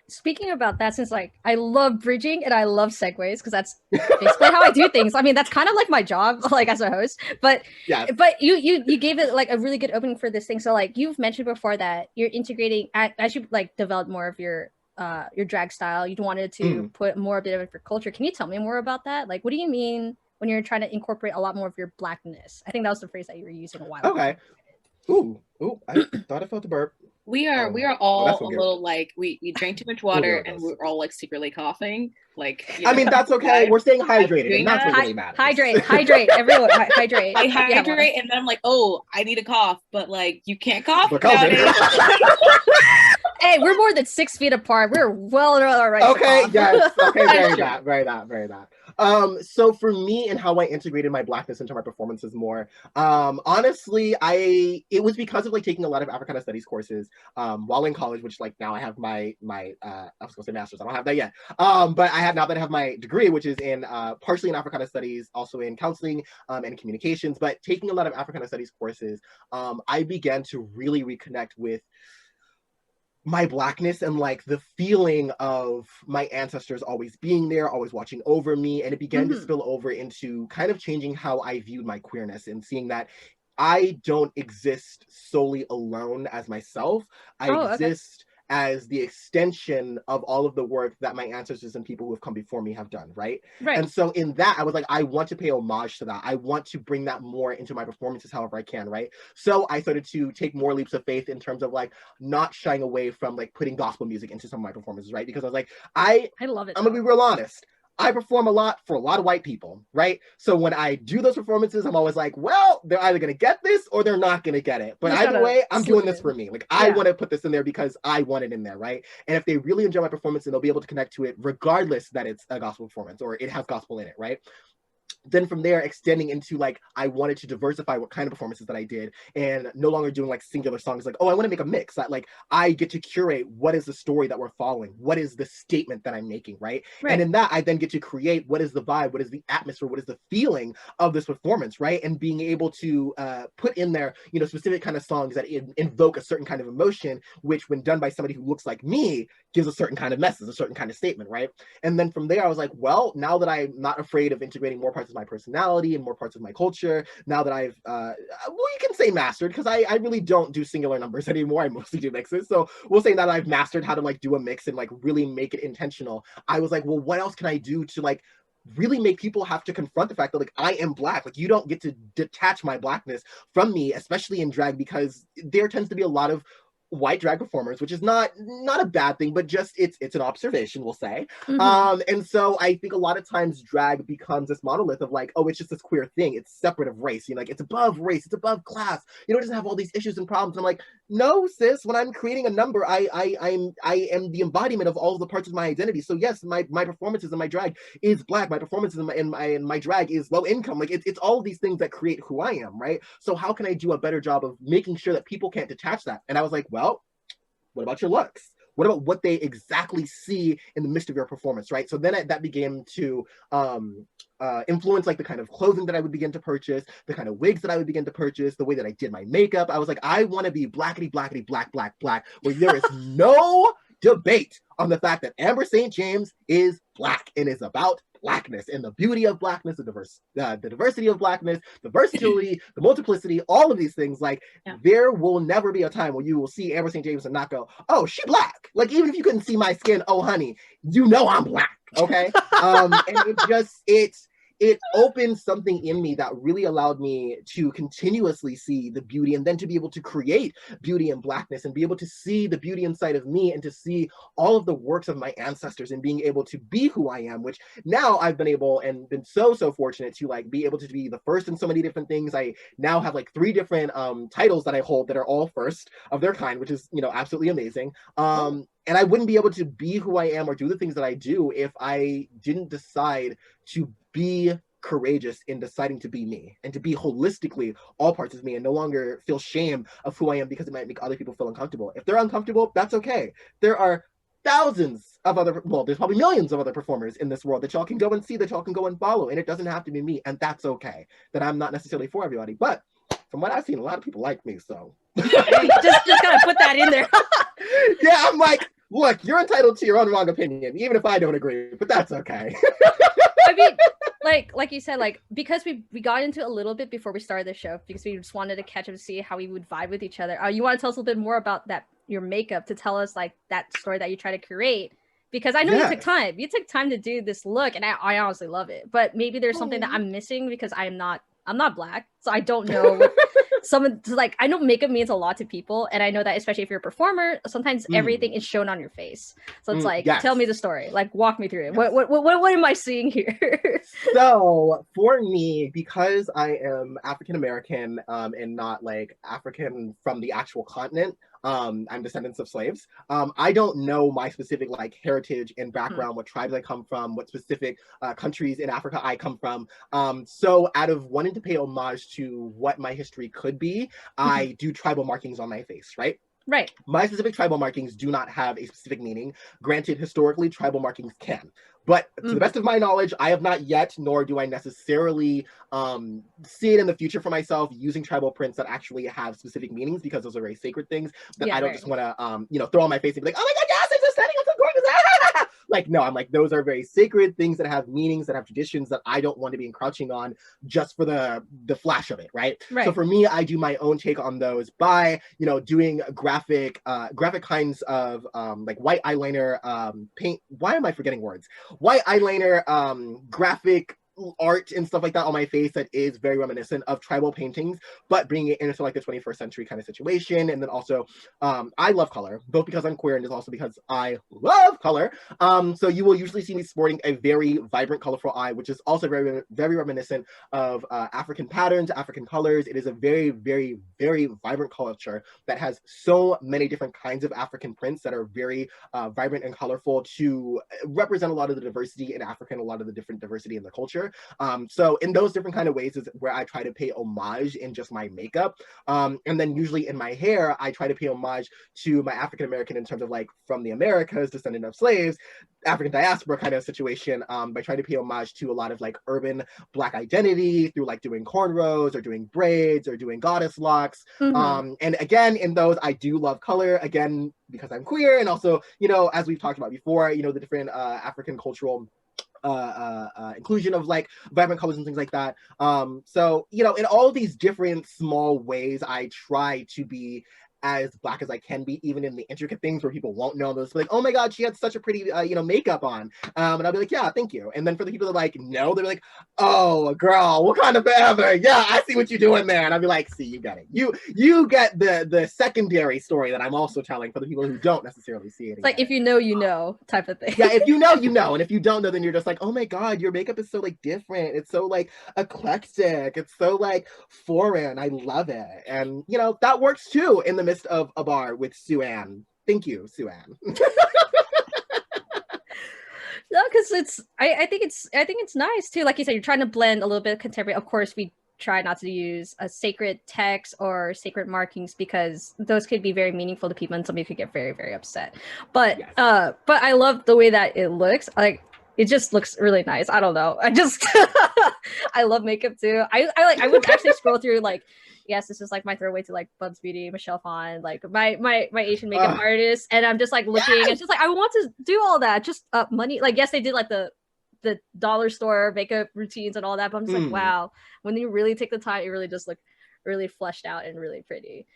Speaking about that, since like I love bridging and I love segues, because that's basically how I do things. I mean, that's kind of like my job, like as a host. But yes. But you gave it like a really good opening for this thing. So like you've mentioned before that you're integrating, as you like develop more of your drag style, you wanted to put more of it of your culture. Can you tell me more about that? Like, what do you mean when you're trying to incorporate a lot more of your Blackness? I think that was the phrase that you were using a while ago. Okay. Ooh, I thought I felt a burp. We are all a little like we drank too much water and we're all like secretly coughing. Like, you know, I mean, that's okay. We're staying hydrated, and that's what really matters. Hydrate, everyone. Hydrate. I hydrate, and then I'm like, oh, I need a cough, but like you can't cough. Hey, we're more than 6 feet apart. We're well right. Okay, yes. Okay, very that. So for me and how I integrated my Blackness into my performances more, honestly, it was because of like taking a lot of Africana Studies courses while in college, which like now I have my I was gonna say master's, I don't have that yet. But I have my degree, which is in partially in Africana Studies, also in counseling and communications. But taking a lot of Africana Studies courses, I began to really reconnect with my Blackness and like the feeling of my ancestors always being there, always watching over me. And it began to spill over into kind of changing how I viewed my queerness, and seeing that I don't exist solely alone as myself. I exist as the extension of all of the work that my ancestors and people who have come before me have done, right? And so in that, I was like, I want to pay homage to that. I want to bring that more into my performances however I can, right? So I started to take more leaps of faith in terms of like not shying away from like putting gospel music into some of my performances, right? Because I was like, I love it. I'm gonna be real honest. I perform a lot for a lot of white people, right? So when I do those performances, I'm always like, well, they're either going to get this or they're not going to get it. But either way, I'm doing this for me. Like, I want to put this in there because I want it in there, right? And if they really enjoy my performance, then they'll be able to connect to it regardless that it's a gospel performance or it has gospel in it, right? Then from there, extending into like, I wanted to diversify what kind of performances that I did, and no longer doing like singular songs. Like, oh, I want to make a mix. That like, I get to curate what is the story that we're following, what is the statement that I'm making, right? And in that, I then get to create what is the vibe, what is the atmosphere, what is the feeling of this performance, right? And being able to put in there, you know, specific kind of songs that invoke a certain kind of emotion, which when done by somebody who looks like me, gives a certain kind of message, a certain kind of statement, right? And then from there, I was like, well, now that I'm not afraid of integrating more parts of my personality and more parts of my culture, now that I've well, you can say mastered, because I really don't do singular numbers anymore. I mostly do mixes. So we'll say that I've mastered how to like do a mix and like really make it intentional. I was like, well, what else can I do to like really make people have to confront the fact that like I am Black? Like, you don't get to detach my Blackness from me, especially in drag, because there tends to be a lot of white drag performers, which is not a bad thing, but just it's an observation, we'll say. And so I think a lot of times drag becomes this monolith of like, oh, it's just this queer thing. It's separate of race. You know, like it's above race, it's above class. You know, it doesn't have all these issues and problems. I'm like, no, sis. When I'm creating a number, I am the embodiment of all of the parts of my identity. So yes, my performances and my drag is Black. My performances and my drag is low income. Like it's all of these things that create who I am, right? So how can I do a better job of making sure that people can't detach that? And I was like, well, what about your looks? What about what they exactly see in the midst of your performance, right? So then that began to influence like the kind of clothing that I would begin to purchase, the kind of wigs that I would begin to purchase, the way that I did my makeup. I was like, I want to be blackety, blackety, black, black, black, where there is no debate on the fact that Amber St. James is Black and is about Blackness and the beauty of Blackness, the diversity of Blackness, the versatility, the multiplicity, all of these things. Like there will never be a time where you will see Amber St. James and not go, oh, she Black. Like even if you couldn't see my skin, oh honey, you know I'm Black. Okay. And it opened something in me that really allowed me to continuously see the beauty and then to be able to create beauty and Blackness and be able to see the beauty inside of me and to see all of the works of my ancestors and being able to be who I am, which now I've been able and been so fortunate to like be able to be the first in so many different things. I now have like 3 different titles that I hold that are all first of their kind, which is, you know, absolutely amazing. And I wouldn't be able to be who I am or do the things that I do if I didn't decide to be courageous in deciding to be me and to be holistically all parts of me and no longer feel shame of who I am because it might make other people feel uncomfortable. If they're uncomfortable, that's okay. There are thousands of other, well, there's probably millions of other performers in this world that y'all can go and see, that y'all can go and follow, and it doesn't have to be me, and that's okay. That I'm not necessarily for everybody, but from what I've seen, a lot of people like me, so. just gotta put that in there. Yeah, I'm like, look, you're entitled to your own wrong opinion, even if I don't agree, but that's okay. I mean, like you said, like, because we got into a little bit before we started the show, because we just wanted to catch up and see how we would vibe with each other. You want to tell us a little bit more about that, your makeup, to tell us, like, that story that you try to create? Because I know you took time. You took time to do this look, and I honestly love it. But maybe there's something that I'm missing because I'm not Black, so I don't know what like, I know makeup means a lot to people, and I know that especially if you're a performer, sometimes everything is shown on your face. So it's like, tell me the story, like walk me through it. What am I seeing here? So for me, because I am African American and not like African from the actual continent, I'm descendants of slaves. I don't know my specific like heritage and background, what tribes I come from, what specific countries in Africa I come from. So out of wanting to pay homage to what my history could be, I do tribal markings on my face, right? Right. My specific tribal markings do not have a specific meaning. Granted, historically, tribal markings can. But to the best of my knowledge, I have not yet, nor do I necessarily see it in the future for myself using tribal prints that actually have specific meanings, because those are very sacred things that I don't just want to, you know, throw on my face and be like, oh my God, yes, it's aesthetic, I'm so gorgeous. Like, no, I'm like, those are very sacred things that have meanings, that have traditions that I don't want to be encroaching on just for the flash of it, right? So for me, I do my own take on those by, you know, doing graphic kinds of like white eyeliner paint. Why am I forgetting words? White eyeliner graphic art and stuff like that on my face that is very reminiscent of tribal paintings, but bringing it into like the 21st century kind of situation. And then also, I love color, both because I'm queer and also because I love color. So you will usually see me sporting a very vibrant, colorful eye, which is also very, very reminiscent of African patterns, African colors. It is a very, very, very vibrant culture that has so many different kinds of African prints that are very vibrant and colorful to represent a lot of the diversity in Africa and a lot of the different diversity in the culture. So in those different kind of ways is where I try to pay homage in just my makeup. And then usually in my hair, I try to pay homage to my African American in terms of like from the Americas, descendant of slaves, African diaspora kind of situation, by trying to pay homage to a lot of like urban Black identity through like doing cornrows or doing braids or doing goddess locks. And again, in those, I do love color, again, because I'm queer. And also, you know, as we've talked about before, you know, the different African cultural inclusion of like vibrant colors and things like that. So, you know, in all of these different small ways, I try to be as Black as I can be, even in the intricate things where people won't know. They'll just be like, oh my God, she had such a pretty, makeup on. And I'll be like, yeah, thank you. And then for the people that like, no, they're like, oh, girl, Wakanda forever. Yeah, I see what you're doing there. And I'll be like, see, you get it. You get the secondary story that I'm also telling for the people who don't necessarily see it. It's like, if you know, you know type of thing. Yeah, if you know, you know. And if you don't know, then you're just like, oh my God, your makeup is so like different. It's so like eclectic. It's so like foreign. I love it. And that works too in the midst of a bar with Sue-Ann. Thank you, Sue-Ann. No, because I think it's nice too. Like you said, you're trying to blend a little bit of contemporary. Of course, we try not to use a sacred text or sacred markings because those could be very meaningful to people and somebody could get very, very upset. But yes. But I love the way that it looks. Like, it just looks really nice. I don't know. I just I love makeup too. I would actually scroll through like, yes, this is like my throwaway to like Bugs Beauty, Michelle Phan, like my Asian makeup artist, and I'm just like looking. Yes! It's just like I want to do all that. Just money. Like, yes, they did like the dollar store makeup routines and all that, but I'm just like, wow, when you really take the time, it really just look really fleshed out and really pretty.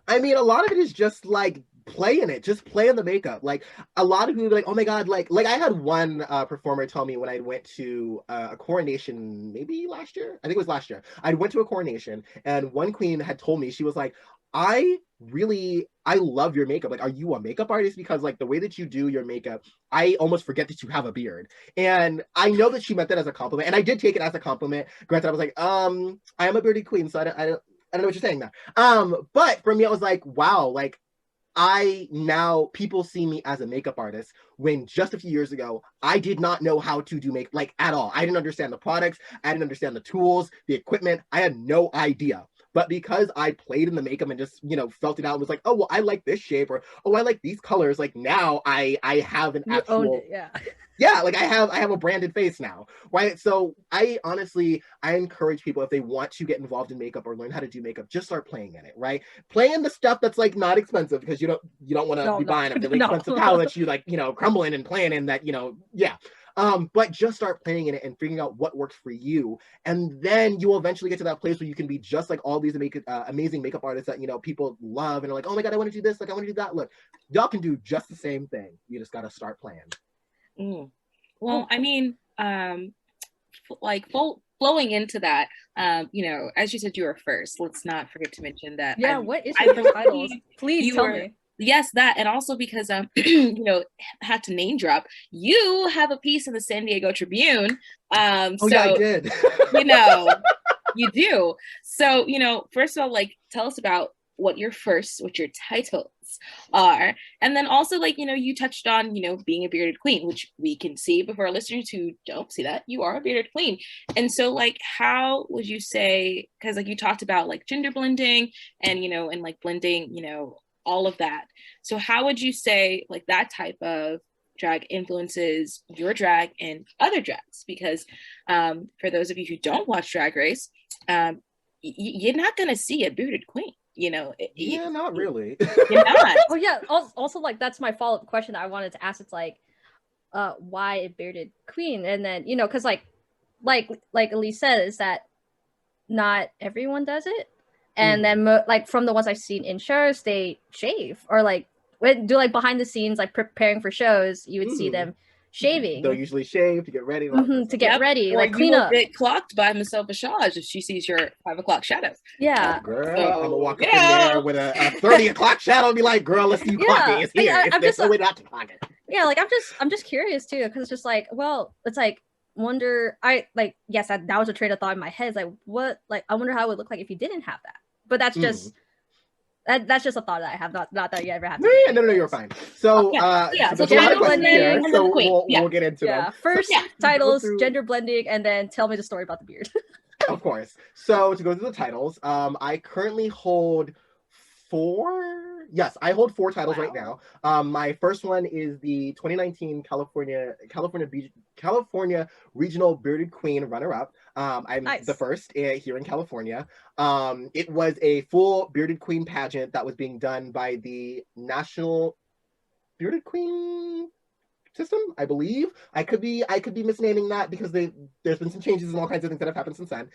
I mean, a lot of it is just like play in it, just play in the makeup. Like, a lot of people be like, oh my God, like I had one performer tell me when I went to a coronation, maybe last year, I think it was last year, I went to a coronation, and one queen had told me, she was like, I love your makeup. Like, are you a makeup artist? Because like the way that you do your makeup, I almost forget that you have a beard. And I know that she meant that as a compliment, and I did take it as a compliment. Granted, I was like, I am a bearded queen, so I don't know what you're saying there. But for me, I was like, wow, like people see me as a makeup artist when just a few years ago, I did not know how to do makeup, like, at all. I didn't understand the products. I didn't understand the tools, the equipment. I had no idea. But because I played in the makeup and just, felt it out and was like, oh, well, I like this shape, or, oh, I like these colors. Like, now I have an actual, yeah, like I have a branded face now, right? So I encourage people, if they want to get involved in makeup or learn how to do makeup, just start playing in it, right? Play in the stuff that's like not expensive, because you don't want to be buying a really expensive palette that you like, crumbling and playing in that, yeah. But just start playing in it and figuring out what works for you. And then you will eventually get to that place where you can be just like all these amazing makeup artists that, people love and are like, oh my God, I want to do this. Like, I want to do that. Look, y'all can do just the same thing. You just got to start playing. Well, I mean, flowing into that, as you said, you were first. Let's not forget to mention that. Yeah, what is your titles? Please tell me. Yes, that, and also because had to name drop. You have a piece in the San Diego Tribune. Yeah, I did. You do. So, first of all, like, tell us about what your titles are, and then also, like, you touched on being a bearded queen, which we can see, but for our listeners who don't see that, you are a bearded queen. And so, like, how would you say, because like you talked about like gender blending and and like blending all of that. So how would you say like that type of drag influences your drag and other drags? Because for those of you who don't watch Drag Race, you're not going to see a bearded queen. Yeah, not really. You're not. Oh yeah. Also, like, that's my follow-up question that I wanted to ask. It's like, why a bearded queen? And then because like Elise said, is that not everyone does it. And then like from the ones I've seen in shows, they shave or like do like behind the scenes, like preparing for shows, you would see them shaving. They'll usually shave to get ready. To get ready, or like clean up. Get clocked by Michelle Visage if she sees your 5 o'clock shadows. Yeah. Girl, I'm gonna walk up in there with a 30 o'clock shadow and be like, girl, let's see you clocking. It's here. There's no way not to clock it. Yeah, like I'm just curious too, because it's just like, well, it's like, wonder, yes, that was a train of thought in my head. It's like, what, like, I wonder how it would look like if you didn't have that. But that's just that's just a thought that I have, not that you ever have to. No, you're fine. So so there's a lot of questions here, so we'll get into them. First, titles, gender blending, and then tell me the story about the beard. Of course. So to go through the titles, I currently hold 4. Yes, I hold 4 titles right now. My first one is the 2019 California Regional Bearded Queen runner-up. I'm the first here in California. It was a full Bearded Queen pageant that was being done by the National Bearded Queen system, I believe. I could be misnaming that because there's been some changes and all kinds of things that have happened since then.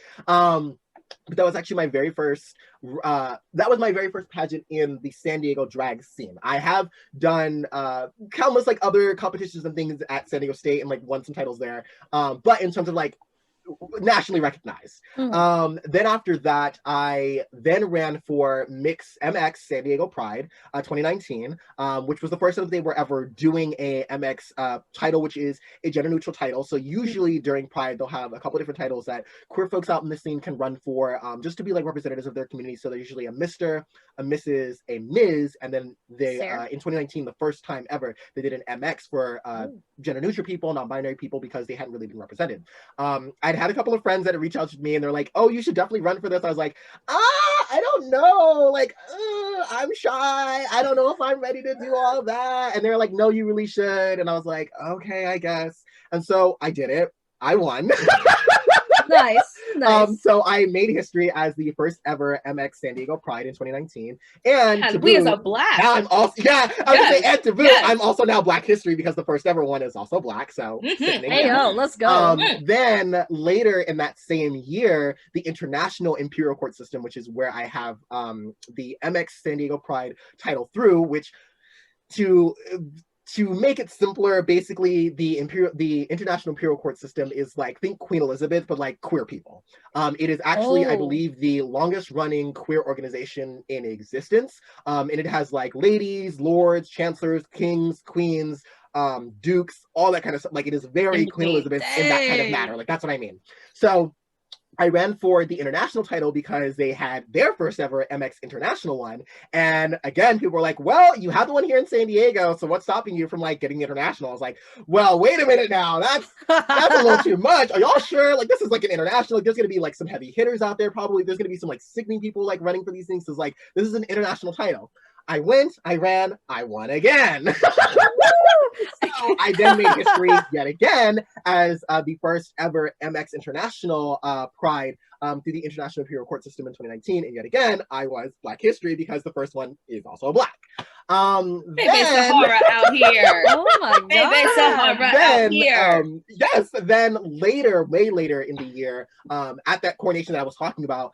But that was actually my very first, that was my very first pageant in the San Diego drag scene. I have done countless like other competitions and things at San Diego State and like won some titles there. But in terms of like nationally recognized. Then after that, I then ran for MX San Diego Pride 2019, which was the first time they were ever doing a MX title, which is a gender neutral title. So usually during Pride, they'll have a couple different titles that queer folks out in the scene can run for, just to be like representatives of their community. So they're usually a Mr., a Mrs., a Ms., and then they in 2019, the first time ever, they did an MX for gender neutral people, non-binary people, because they hadn't really been represented. I'd had a couple of friends that reach out to me and they're like, oh, you should definitely run for this. I was like, I don't know, like I'm shy, I don't know if I'm ready to do all that. And they're like, no, you really should. And I was like, okay, I guess. And so I did it. I won. Nice. So I made history as the first ever MX San Diego Pride in 2019. And to we boot, as a Black. now I'm also, I was gonna say, and to boot, I'm also now Black history because the first ever one is also Black. So hey, yo, let's go. Then later in that same year, the International Imperial Court System, which is where I have the MX San Diego Pride title through, which to make it simpler, basically the International Imperial Court System is like, think Queen Elizabeth, but like queer people. It is actually, I believe, the longest running queer organization in existence. And it has like ladies, lords, chancellors, kings, queens, dukes, all that kind of stuff. Like it is very Queen Elizabeth in that kind of matter. Like that's what I mean. So I ran for the international title because they had their first ever MX International one. And again, people were like, well, you have the one here in San Diego, so what's stopping you from like getting the international? I was like, well, wait a minute now, that's a little too much. Are y'all sure? Like this is like an international, like there's gonna be like some heavy hitters out there probably. There's gonna be some like sickening people like running for these things. So it's like, this is an international title. I went, I ran, I won again. So I then made history yet again as the first ever MX International Pride through the International Imperial Court System in 2019. And yet again, I was Black history because the first one is also Black. Baby Sahara out here. Oh my God. Baby Sahara out here. Yes, then later, way later in the year, at that coronation that I was talking about,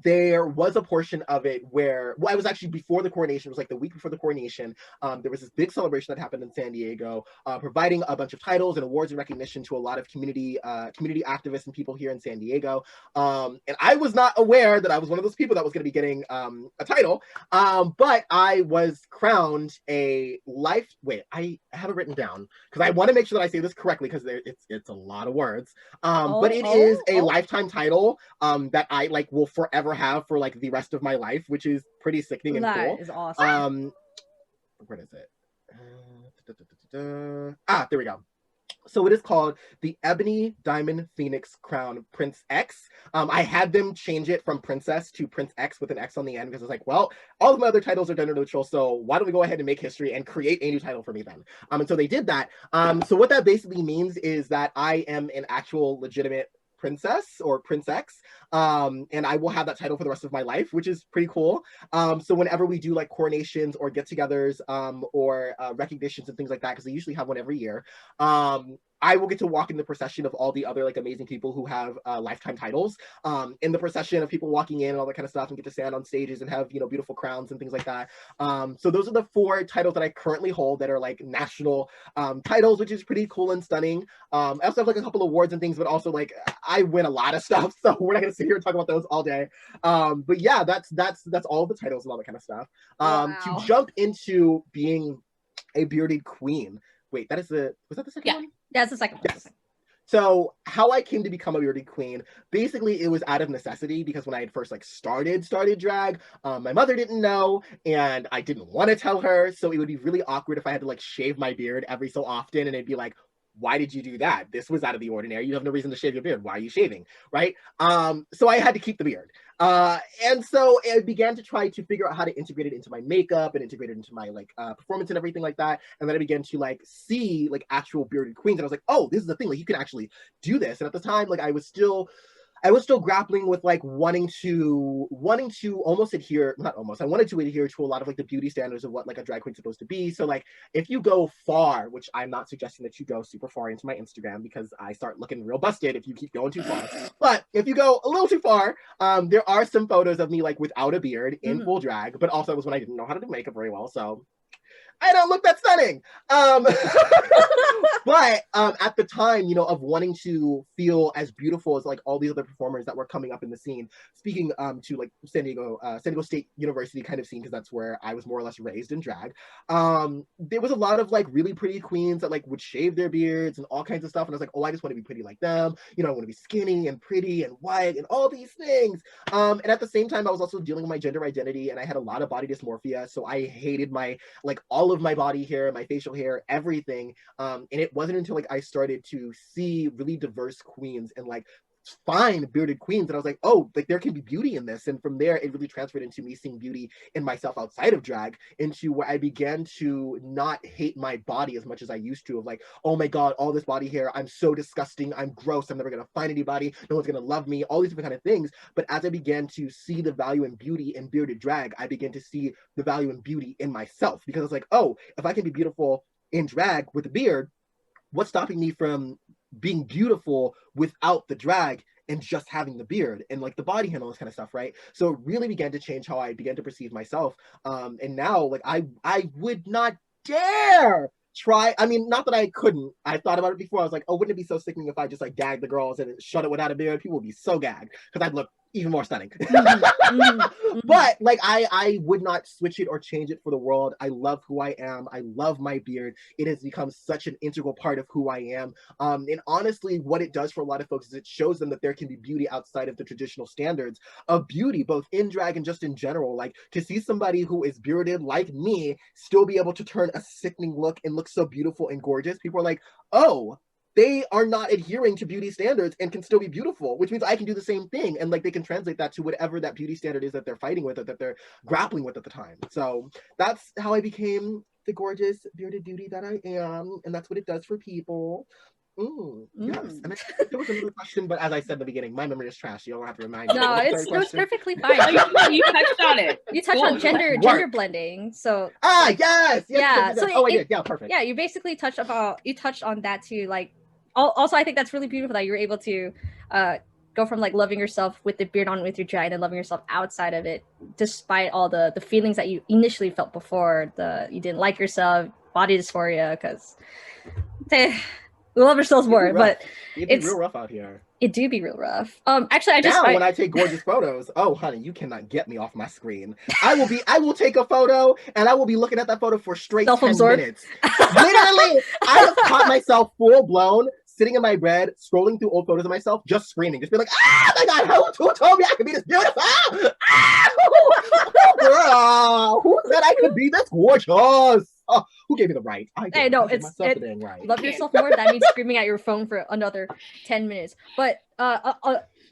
there was a portion of it where, well, I was actually before the coronation, it was like the week before the coronation, there was this big celebration that happened in San Diego, providing a bunch of titles and awards and recognition to a lot of community activists and people here in San Diego. And I was not aware that I was one of those people that was going to be getting a title, but I was crowned I have it written down because I want to make sure that I say this correctly because it's a lot of words, but it is a lifetime title that I like will forever have for like the rest of my life, which is pretty sickening and cool. That is awesome. Where is it? There we go. So it is called the Ebony Diamond Phoenix Crown Prince X. I had them change it from Princess to Prince X with an X on the end because it's like, well, all of my other titles are gender neutral, so why don't we go ahead and make history and create a new title for me then? And so they did that. So what that basically means is that I am an actual legitimate princess or Prince X, and I will have that title for the rest of my life, which is pretty cool. So whenever we do like coronations or get-togethers or recognitions and things like that, because they usually have one every year, I will get to walk in the procession of all the other like amazing people who have lifetime titles. In the procession of people walking in and all that kind of stuff, and get to stand on stages and have, you know, beautiful crowns and things like that. So those are the 4 titles that I currently hold that are like national titles, which is pretty cool and stunning. I also have like a couple awards and things, but also like I win a lot of stuff, so we're not gonna sit here and talk about those all day. But yeah, that's all of the titles and all that kind of stuff. Wow. To jump into being a bearded queen. Wait, was that the second one? Yeah, it's the second one. Yes. So how I came to become a bearded queen, basically it was out of necessity because when I had first like started drag, my mother didn't know and I didn't want to tell her. So it would be really awkward if I had to like shave my beard every so often, and it'd be like, why did you do that? This was out of the ordinary. You have no reason to shave your beard. Why are you shaving? Right? So I had to keep the beard. And so I began to try to figure out how to integrate it into my makeup and integrate it into my like performance and everything like that. And then I began to like see like actual bearded queens. And I was like, oh, this is the thing. Like you can actually do this. And at the time, like I I was still grappling with like wanting to almost adhere, not almost, I wanted to adhere to a lot of like the beauty standards of what like a drag queen's supposed to be. So like if you go far, which I'm not suggesting that you go super far into my Instagram because I start looking real busted if you keep going too far. But if you go a little too far, there are some photos of me like without a beard in full drag, but also it was when I didn't know how to do makeup very well. So I don't look that stunning. But at the time, you know, of wanting to feel as beautiful as like all these other performers that were coming up in the scene, speaking to like San Diego State University kind of scene, because that's where I was more or less raised in drag. There was a lot of like really pretty queens that like would shave their beards and all kinds of stuff. And I was like, oh, I just want to be pretty like them. You know, I want to be skinny and pretty and white and all these things. And at the same time, I was also dealing with my gender identity, and I had a lot of body dysmorphia. So I hated my like all of my body hair, my facial hair, everything. And it wasn't until like I started to see really diverse queens and like fine bearded queens that I was like, oh, like there can be beauty in this. And from there, it really transferred into me seeing beauty in myself outside of drag, into where I began to not hate my body as much as I used to, of like, oh my God, all this body hair, I'm so disgusting, I'm gross, I'm never gonna find anybody, no one's gonna love me, all these different kind of things. But as I began to see the value in beauty in bearded drag, I began to see the value in beauty in myself, because I was like, oh, if I can be beautiful in drag with a beard, what's stopping me from being beautiful without the drag and just having the beard and like the body hair and all this kind of stuff, right? So it really began to change how I began to perceive myself. And now, like, I would not dare try. I mean, not that I couldn't. I thought about it before. I was like, oh, wouldn't it be so sickening if I just like gagged the girls and shut it without a beard? People would be so gagged because I'd look even more stunning. But like I would not switch it or change it for the world. I love who I am. I love my beard. It has become such an integral part of who I am. And honestly, what it does for a lot of folks is it shows them that there can be beauty outside of the traditional standards of beauty, both in drag and just in general. Like to see somebody who is bearded like me still be able to turn a sickening look and look so beautiful and gorgeous. People are like, oh, they are not adhering to beauty standards and can still be beautiful, which means I can do the same thing. And like they can translate that to whatever that beauty standard is that they're fighting with or that they're grappling with at the time. So that's how I became the gorgeous bearded beauty that I am. And that's what it does for people. Yes. And there was another question, but as I said in the beginning, my memory is trash. You don't have to remind me. No, it was perfectly fine. You touched on it. You touched on gender blending. So yes. Yeah. So I did. Yeah, perfect. Yeah, you basically touched on that too. Like also I think that's really beautiful that you're able to go from like loving yourself with the beard on with your drag and loving yourself outside of it, despite all the feelings that you initially felt before. You didn't like yourself, body dysphoria, because we love ourselves more, but it's real rough out here. It do be real rough. Actually, when I take gorgeous photos, oh honey, you cannot get me off my screen. I will take a photo and I will be looking at that photo for straight 10 minutes. Literally, I have caught myself full blown sitting in my bed, scrolling through old photos of myself, just screaming, just being like, oh my God, who told me I could be this beautiful? Girl, who said I could be this gorgeous? Oh, who gave me the right? Hey, no, right. Love yourself more. That means screaming at your phone for another 10 minutes. But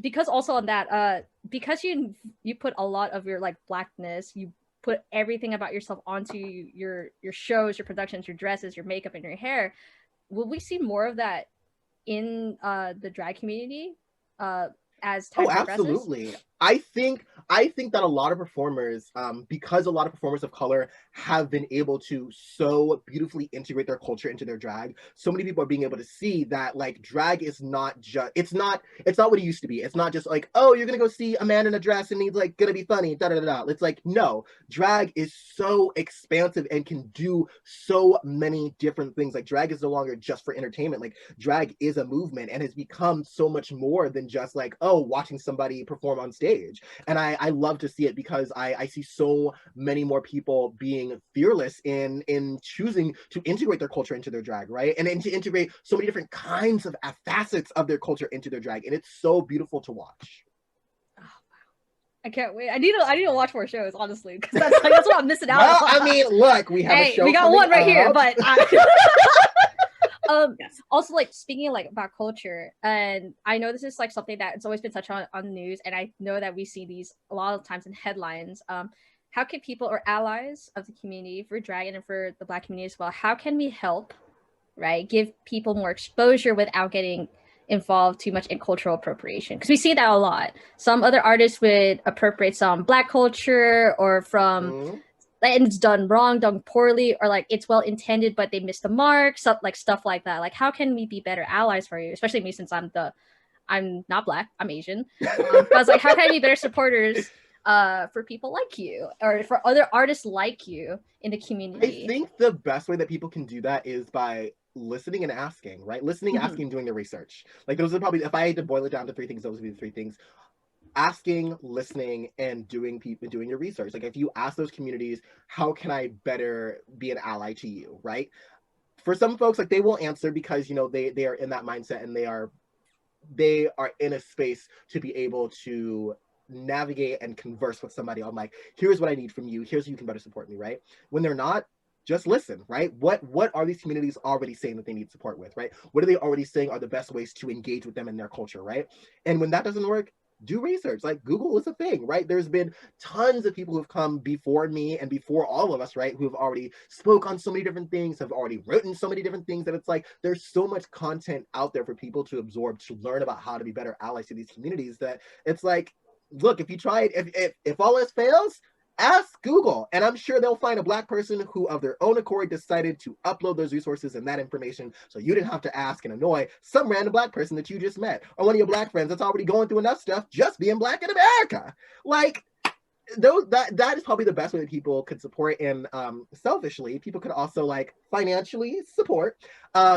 because also on that, because you put a lot of your like blackness, you put everything about yourself onto your shows, your productions, your dresses, your makeup, and your hair. Will we see more of that in the drag community as time progresses? Absolutely. I think that a lot of performers, because a lot of performers of color have been able to so beautifully integrate their culture into their drag, so many people are being able to see that like drag is not just it's not what it used to be. It's not just like, oh, you're gonna go see a man in a dress and he's like gonna be funny, da da da. It's like, no, drag is so expansive and can do so many different things. Like drag is no longer just for entertainment. Like drag is a movement and has become so much more than just like, oh, watching somebody perform on stage. And I love to see it because I see so many more people being fearless in choosing to integrate their culture into their drag, right? And to integrate so many different kinds of facets of their culture into their drag. And it's so beautiful to watch. Oh, wow. I can't wait. I need to watch more shows, honestly, because that's what I'm missing out on. I mean, look, we have a show. We got one right here, but yes. Also, like speaking like about culture, and I know this is like something that it's always been touched on the news, and I know that we see these a lot of times in headlines. How can people or allies of the community for drag and for the Black community as well? How can we help, right? Give people more exposure without getting involve too much in cultural appropriation, because we see that a lot. Some other artists would appropriate some Black culture or from and it's done wrong, done poorly, or like it's well intended but they missed the mark, stuff like that. Like, how can we be better allies for you, especially me, since I'm not Black, I'm Asian. I was like, how can I be better supporters for people like you, or for other artists like you in the community? I think the best way that people can do that is by listening and asking, right? Listening, asking, doing the research. Like, those are probably, if I had to boil it down to 3 things, those would be the 3 things: asking, listening, and doing your research. Like, if you ask those communities, how can I better be an ally to you, right? For some folks, like, they will answer because, you know, they are in that mindset, and they are in a space to be able to navigate and converse with somebody on, like, here's what I need from you, here's how you can better support me, right? When they're not, just listen, right? What are these communities already saying that they need support with, right? What are they already saying are the best ways to engage with them in their culture, right? And when that doesn't work, do research. Like, Google is a thing, right? There's been tons of people who've come before me and before all of us, right, who have already spoke on so many different things, have already written so many different things, that it's like there's so much content out there for people to absorb, to learn about how to be better allies to these communities, that it's like, look, if you try it, if all else fails, ask Google, and I'm sure they'll find a Black person who of their own accord decided to upload those resources and that information, so you didn't have to ask and annoy some random Black person that you just met, or one of your Black friends that's already going through enough stuff just being Black in America. Like, that is probably the best way that people could support. And selfishly, people could also, like, financially support,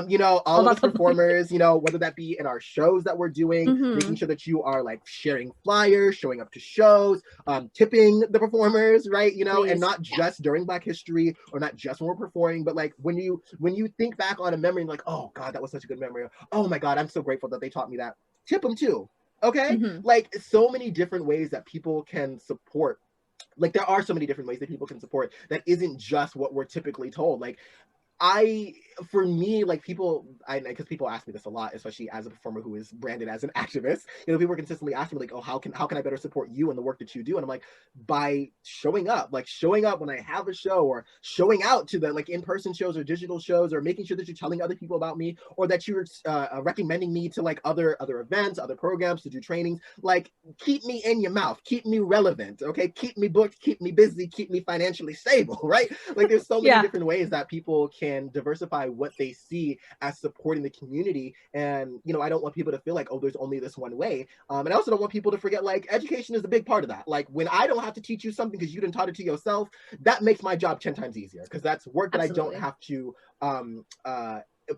you know, all of us performers, you know, whether that be in our shows that we're doing, making sure that you are, like, sharing flyers, showing up to shows, tipping the performers, right? You know, and not just during Black History, or not just when we're performing, but like when you think back on a memory and like, oh God, that was such a good memory. Oh my God, I'm so grateful that they taught me that. Tip them too. Okay? Like, so many different ways that people can support. Like, there are so many different ways that people can support that isn't just what we're typically told. Like, for me, like, because people ask me this a lot, especially as a performer who is branded as an activist, you know, people are consistently asking me, like, oh, how can I better support you and the work that you do? And I'm like, by showing up when I have a show, or showing out to the, like, in-person shows or digital shows, or making sure that you're telling other people about me, or that you're recommending me to, like, other events, other programs, to do trainings. Like, keep me in your mouth, keep me relevant, okay? Keep me booked, keep me busy, keep me financially stable, right? Like, there's so many different ways that people can diversify what they see as supporting the community. And, you know, I don't want people to feel like, oh, there's only this one way. And I also don't want people to forget, like, education is a big part of that. Like, when I don't have to teach you something because you didn't taught it to yourself, that makes my job 10 times easier, because that's work that I don't have to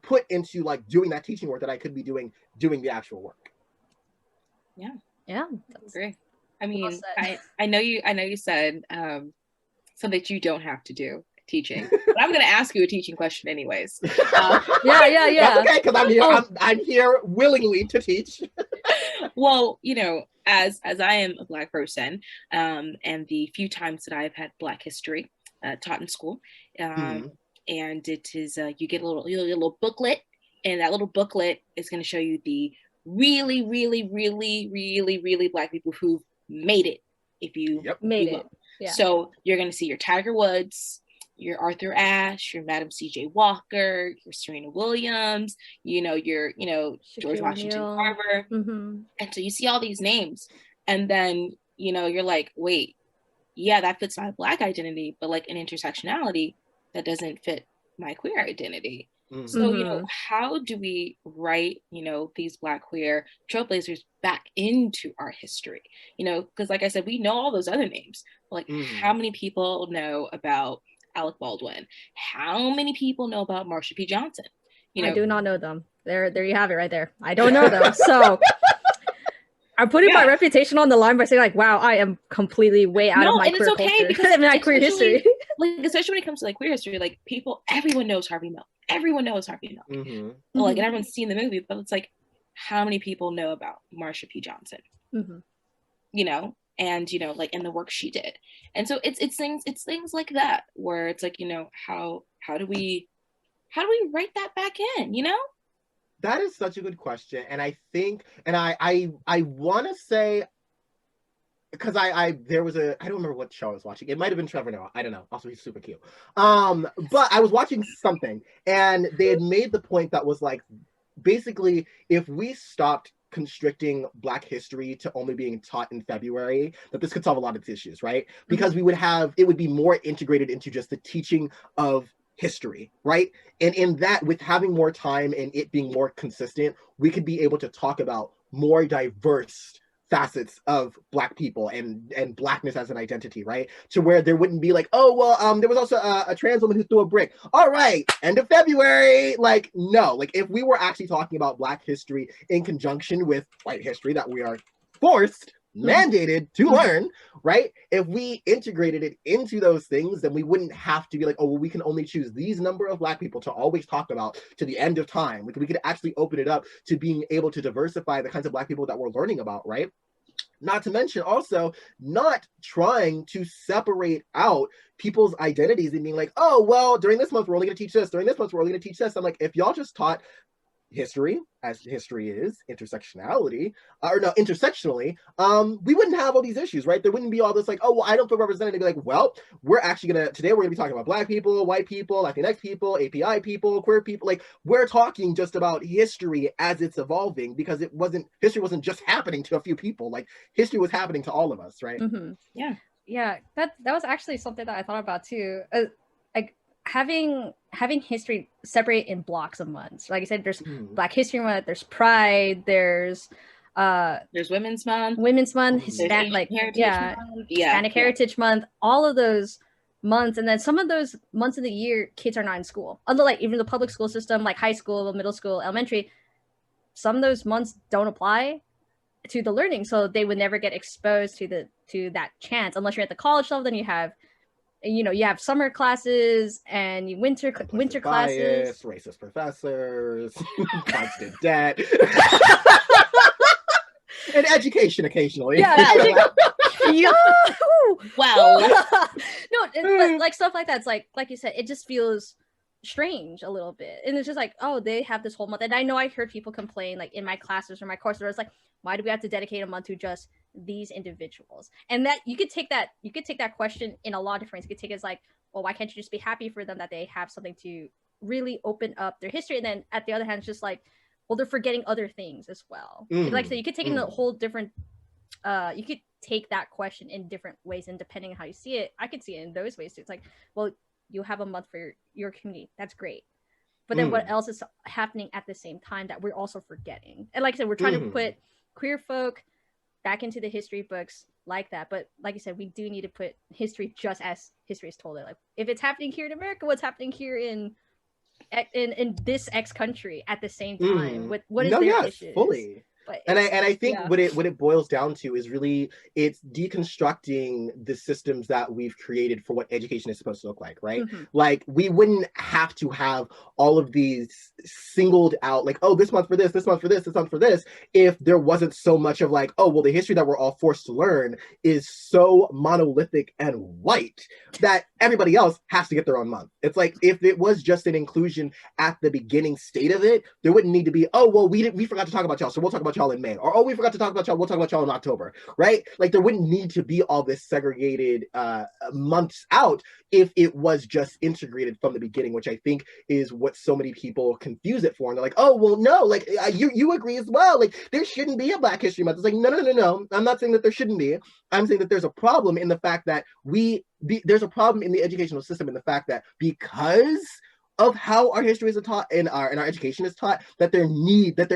put into, like, doing that teaching work that I could be doing the actual work. Yeah, that's great. I mean, well, I know you said something that you don't have to do, teaching, but I'm going to ask you a teaching question anyways. Yeah. That's okay, because I'm here willingly to teach. Well, you know, as I am a Black person, and the few times that I've had Black history taught in school, and it is you get a little booklet, and that little booklet is going to show you the really, really, really, really, really Black people who've made it. If you made it. Yeah. So you're going to see your Tiger Woods, your Arthur Ashe, your Madam C.J. Walker, your Serena Williams, your George Washington Carver. And so you see all these names, and then, you're like, wait, yeah, that fits my Black identity, but like an intersectionality, that doesn't fit my queer identity. So, how do we write, these Black queer trailblazers back into our history? Because like I said, we know all those other names. Like, how many people know about Alec Baldwin? How many people know about Marsha P. Johnson? I do not know them. There you have it right there. I don't know them. So I'm putting my reputation on the line by saying, like, wow, I am completely way out of my queer culture. Because my queer history. Like, especially when it comes to like queer history, like everyone knows Harvey Milk. Everyone knows Harvey Milk. Like, and everyone's seen the movie, but it's like, how many people know about Marsha P. Johnson? And like in the work she did. And so it's things like that where it's like, how do we write that back in, That is such a good question. And I think, and I want to say, because there was I don't remember what show I was watching. It might have been Trevor Noah. I don't know. Also, he's super cute. But I was watching something, and they had made the point that was like, basically, if we stopped constricting Black history to only being taught in February, that this could solve a lot of issues, right? Because we would have, it would be more integrated into just the teaching of history, right? And in that, with having more time and it being more consistent, we could be able to talk about more diverse facets of Black people and Blackness as an identity, right? To where there wouldn't be like, oh, well, there was also a trans woman who threw a brick. All right, end of February. Like, no, like if we were actually talking about Black history in conjunction with white history that we are forced, mandated to learn, right? If we integrated it into those things, then we wouldn't have to be like, oh, well, we can only choose these number of Black people to always talk about to the end of time. Like, we could actually open it up to being able to diversify the kinds of Black people that we're learning about, right? Not to mention also not trying to separate out people's identities and being like, oh, well, during this month, we're only going to teach this. During this month, we're only going to teach this. I'm like, if y'all just taught history as history is, intersectionality, or no, intersectionally, we wouldn't have all these issues, right? There wouldn't be all this like, oh, well, I don't feel represented. To be like, well, we're actually today we're gonna be talking about Black people, white people, Latinx people, API people, queer people. Like, we're talking just about history as it's evolving, because history wasn't just happening to a few people. Like, history was happening to all of us, right? Yeah, that was actually something that I thought about too. Like, having history separate in blocks of months. Like I said, there's Black History Month, there's Pride, there's Women's Month, Hispanic Heritage Month, all of those months. And then some of those months of the year, kids are not in school. Although, like, even the public school system, like high school, middle school, elementary, some of those months don't apply to the learning, so they would never get exposed to that chance unless you're at the college level. Then you have summer classes and winter classes, racist professors, constant debt, and education occasionally. Well, no, but like stuff like that. It's like you said, it just feels strange a little bit, and it's just like, oh, they have this whole month. And I know I heard people complain, like in my classes or my courses, where it's like, why do we have to dedicate a month to just these individuals? And that you could take that question in a lot of different ways. You could take it as like, well, why can't you just be happy for them that they have something to really open up their history? And then at the other hand, it's just like, well, they're forgetting other things as well. Like I said, you could take it in a whole different you could take that question in different ways, and depending on how you see it, I could see it in those ways too. It's like, well, you have a month for your community, that's great, but then what else is happening at the same time that we're also forgetting? And like I said, we're trying to put queer folk back into the history books like that, but like I said, we do need to put history just as history is told it. Like, if it's happening here in America, what's happening here in this X country at the same time? What is their issues? Fully. And I think what it boils down to is really, it's deconstructing the systems that we've created for what education is supposed to look like, right? Like, we wouldn't have to have all of these singled out, like, oh, this month for this, this month for this, this month for this, if there wasn't so much of like, oh, well, the history that we're all forced to learn is so monolithic and white that everybody else has to get their own month. It's like, if it was just an inclusion at the beginning state of it, there wouldn't need to be, oh, well, we forgot to talk about y'all, so we'll talk about y'all in May, or oh, we forgot to talk about y'all, we'll talk about y'all in October, right? Like, there wouldn't need to be all this segregated months out if it was just integrated from the beginning, which I think is what so many people confuse it for. And they're like, oh, well, no, like, you agree as well, like, there shouldn't be a Black History Month. It's like, no, I'm not saying that there shouldn't be. I'm saying that there's a problem in the fact that there's a problem in the educational system in the fact that because of how our history is taught and our education is taught, that there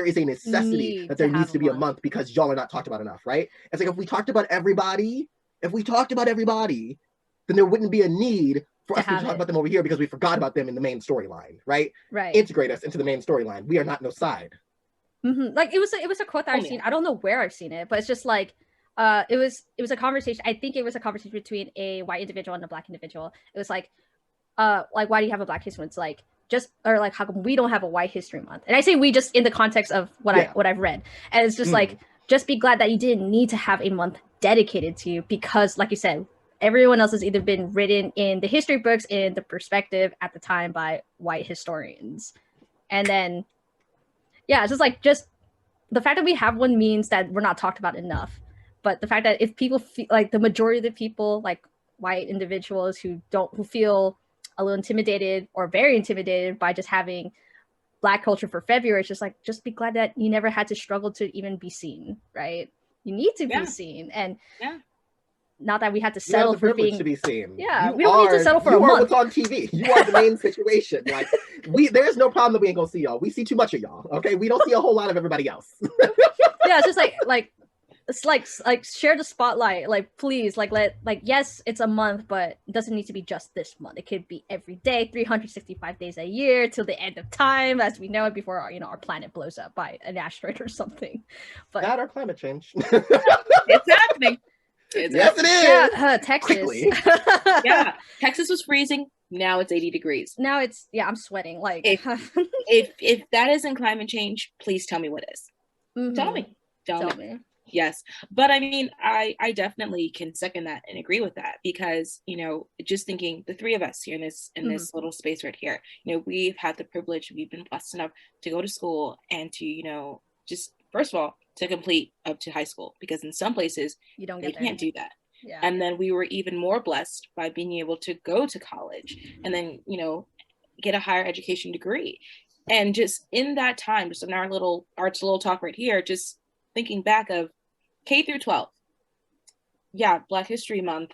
is a necessity that there needs to be a month because y'all are not talked about enough, right? It's like, if we talked about everybody, then there wouldn't be a need for us to talk about them over here because we forgot about them in the main storyline, right? Right. Integrate us into the main storyline. We are not no side. Like, it was a quote that I've seen. I don't know where I've seen it, but it's just like, it was a conversation. I think it was a conversation between a white individual and a Black individual. It was like, why do you have a Black History Month? It's like, or how come we don't have a White History Month? And I say we just in the context of what I've read. And it's just like, just be glad that you didn't need to have a month dedicated to you, because like you said, everyone else has either been written in the history books in the perspective at the time by white historians. And then, it's just the fact that we have one means that we're not talked about enough. But the fact that if people feel like the majority of the people, like white individuals who feel a little intimidated or very intimidated by just having Black culture for February. It's just like, just be glad that you never had to struggle to even be seen, right? You need to be seen, and not that we had to settle for being to be seen. Yeah, we don't need to settle for a month. You are what's on TV. You are the main situation. Like, there's no problem that we ain't gonna see y'all. We see too much of y'all. Okay, we don't see a whole lot of everybody else. Yeah, it's just like it's like share the spotlight. Like, please, yes, it's a month, but it doesn't need to be just this month. It could be every day, 365 days a year till the end of time, as we know it, before our planet blows up by an asteroid or something. But that or climate change. It's happening. Yes, it is. Yeah, Texas. Yeah, Texas was freezing. Now it's 80 degrees. Now it's I'm sweating. Like, if that isn't climate change, please tell me what is. Mm-hmm. Tell me. Yes, but I mean, I definitely can second that and agree with that, because just thinking the three of us here in this little space right here, we've had the privilege, we've been blessed enough to go to school and to just first of all to complete up to high school, because in some places you can't do that. Yeah. And then we were even more blessed by being able to go to college and then get a higher education degree. And just in that time, just in our little talk right here, just thinking back of K through 12, Black History Month,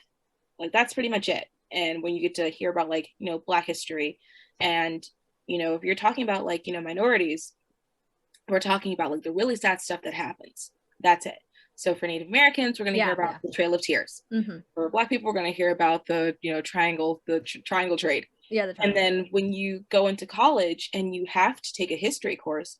like that's pretty much it. And when you get to hear about Black history, and if you're talking about minorities, we're talking about the really sad stuff that happens. That's it. So for Native Americans, we're going to hear about the Trail of Tears. Mm-hmm. For Black people, we're going to hear about the triangle trade. Yeah. And then when you go into college and you have to take a history course,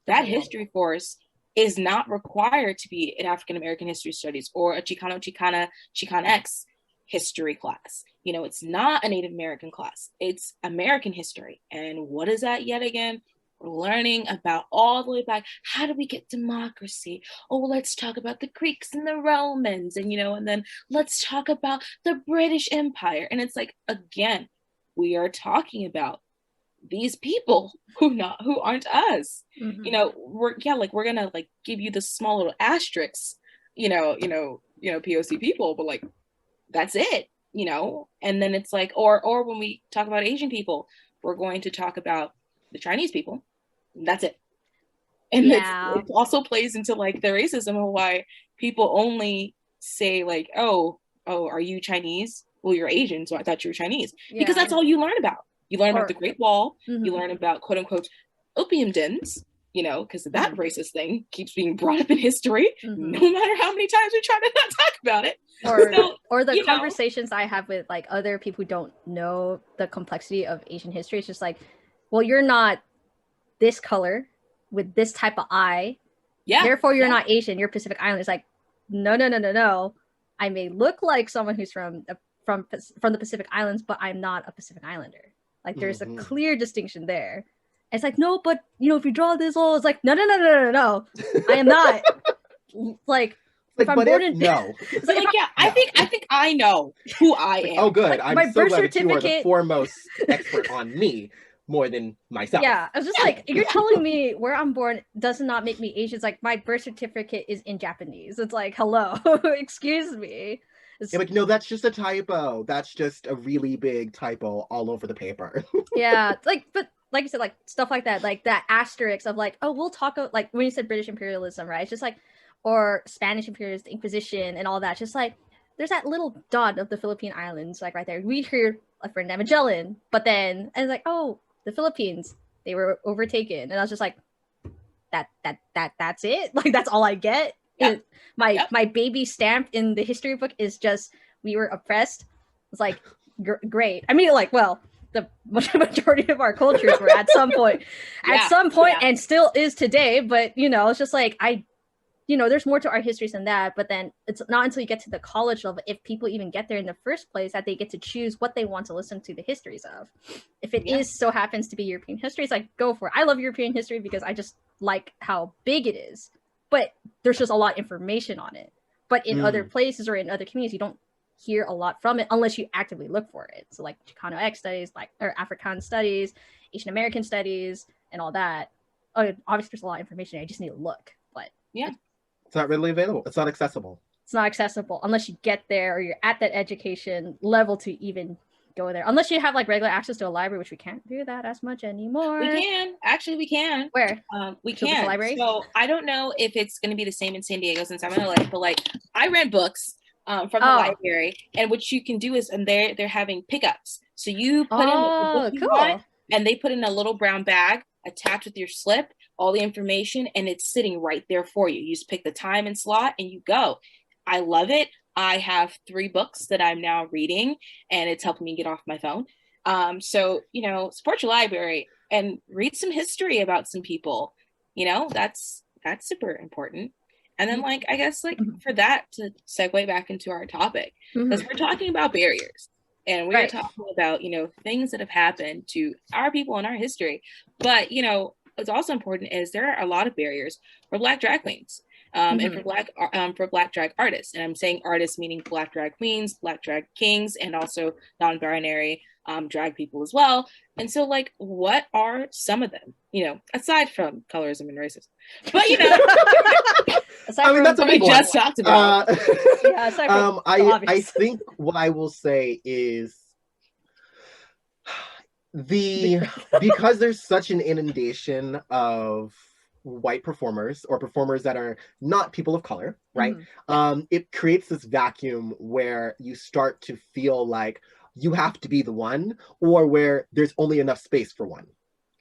that history course is not required to be an African American history studies or a Chicanx history class. It's not a Native American class. It's American history. And what is that yet again? We're learning about all the way back. How do we get democracy? Oh, well, let's talk about the Greeks and the Romans, and and then let's talk about the British Empire. And it's like, again, we are talking about these people who aren't us. Mm-hmm. We're gonna give you the small little asterisks, POC people, but that's it, and then it's or when we talk about Asian people, we're going to talk about the Chinese people. That's it. And it also plays into the racism of why people only say oh, are you Chinese? Well, you're Asian, so I thought you were Chinese. Because that's all you learn about. You learn about the Great Wall. Mm-hmm. You learn about quote unquote opium dens, because that racist thing keeps being brought up in history, no matter how many times we try to not talk about it. Or the conversations I have with other people who don't know the complexity of Asian history. It's just well, you're not this color with this type of eye. Yeah. Therefore, you're not Asian. You're Pacific Islander. It's no. I may look like someone who's from the Pacific Islands, but I'm not a Pacific Islander. There's a clear distinction there. It's no, but if you draw this all, it's no. I am not. If I'm born in no. It's no. I think I know who I am. Oh, good. I'm my so glad that you are the foremost expert on me more than myself. Yeah, I was just you're telling me where I'm born does not make me Asian. It's my birth certificate is in Japanese. It's hello, excuse me. No, that's just a typo. That's just a really big typo all over the paper. Yeah, but like you said, stuff like that, that asterisk of oh, we'll talk when you said British imperialism, right? It's just or Spanish imperialism, Inquisition, and all that. Just there's that little dot of the Philippine Islands, right there. We hear Ferdinand Magellan, but then and it's oh, the Philippines, they were overtaken, and I was just that's it. That's all I get. Yeah. My baby stamp in the history book is just we were oppressed. It's great. I mean, the majority of our cultures were at some point, and still is today. But it's just there's more to our histories than that. But then it's not until you get to the college level, if people even get there in the first place, that they get to choose what they want to listen to the histories of. If it is so happens to be European history, it's go for it. I love European history because I just like how big it is. But there's just a lot of information on it. But in other places or in other communities, you don't hear a lot from it unless you actively look for it. So Chicano X studies, or African studies, Asian American studies, and all that. Obviously, there's a lot of information. I just need to look. But it's not readily available. It's not accessible. It's not accessible unless you get there or you're at that education level to even go there unless you have like regular access to a library, which we can't do that as much anymore. We can actually, we can. Where we can. Library? So I don't know if it's going to be the same in San Diego since I'm in LA, but like I rent books from the library, and what you can do is, and they're having pickups. So you put in the book you want, and they put in a little brown bag attached with your slip, all the information, and it's sitting right there for you. You just pick the time and slot, and you go. I love it. I have 3 books that I'm now reading, and it's helping me get off my phone. So, you know, support your library and read some history about some people. You know, that's super important. And then, like, I guess, like, for that to segue back into our topic, because we're talking about barriers, and we're talking about, you know, things that have happened to our people in our history. But, you know, what's also important is there are a lot of barriers for Black drag queens. And for Black drag artists, and I'm saying artists meaning Black drag queens, Black drag kings, and also non-binary drag people as well. And so, like, what are some of them? You know, aside from colorism and racism, but you know, I mean, that's what we just talked about. I think what I will say is because there's such an inundation of white performers or performers that are not people of color, right? It creates this vacuum where you start to feel like you have to be the one, or where there's only enough space for one,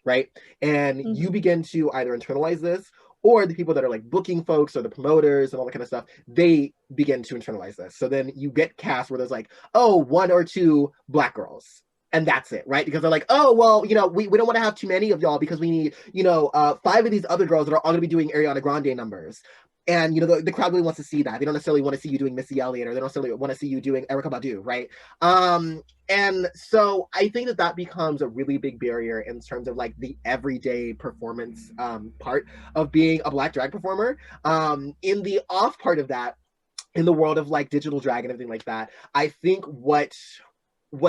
right? And you begin to either internalize this, or the people that are like booking folks or the promoters and all that kind of stuff, they begin to internalize this. So then you get cast where there's like, oh, 1 or 2 Black girls. And that's it, right? Because they're like, oh, well, you know, we don't want to have too many of y'all because we need, you know, 5 of these other girls that are all going to be doing Ariana Grande numbers. And, you know, the crowd really wants to see that. They don't necessarily want to see you doing Missy Elliott, or they don't necessarily want to see you doing Erykah Badu, right? And so I think that becomes a really big barrier in terms of like the everyday performance part of being a Black drag performer. In the off part of that, in the world of like digital drag and everything like that, I think what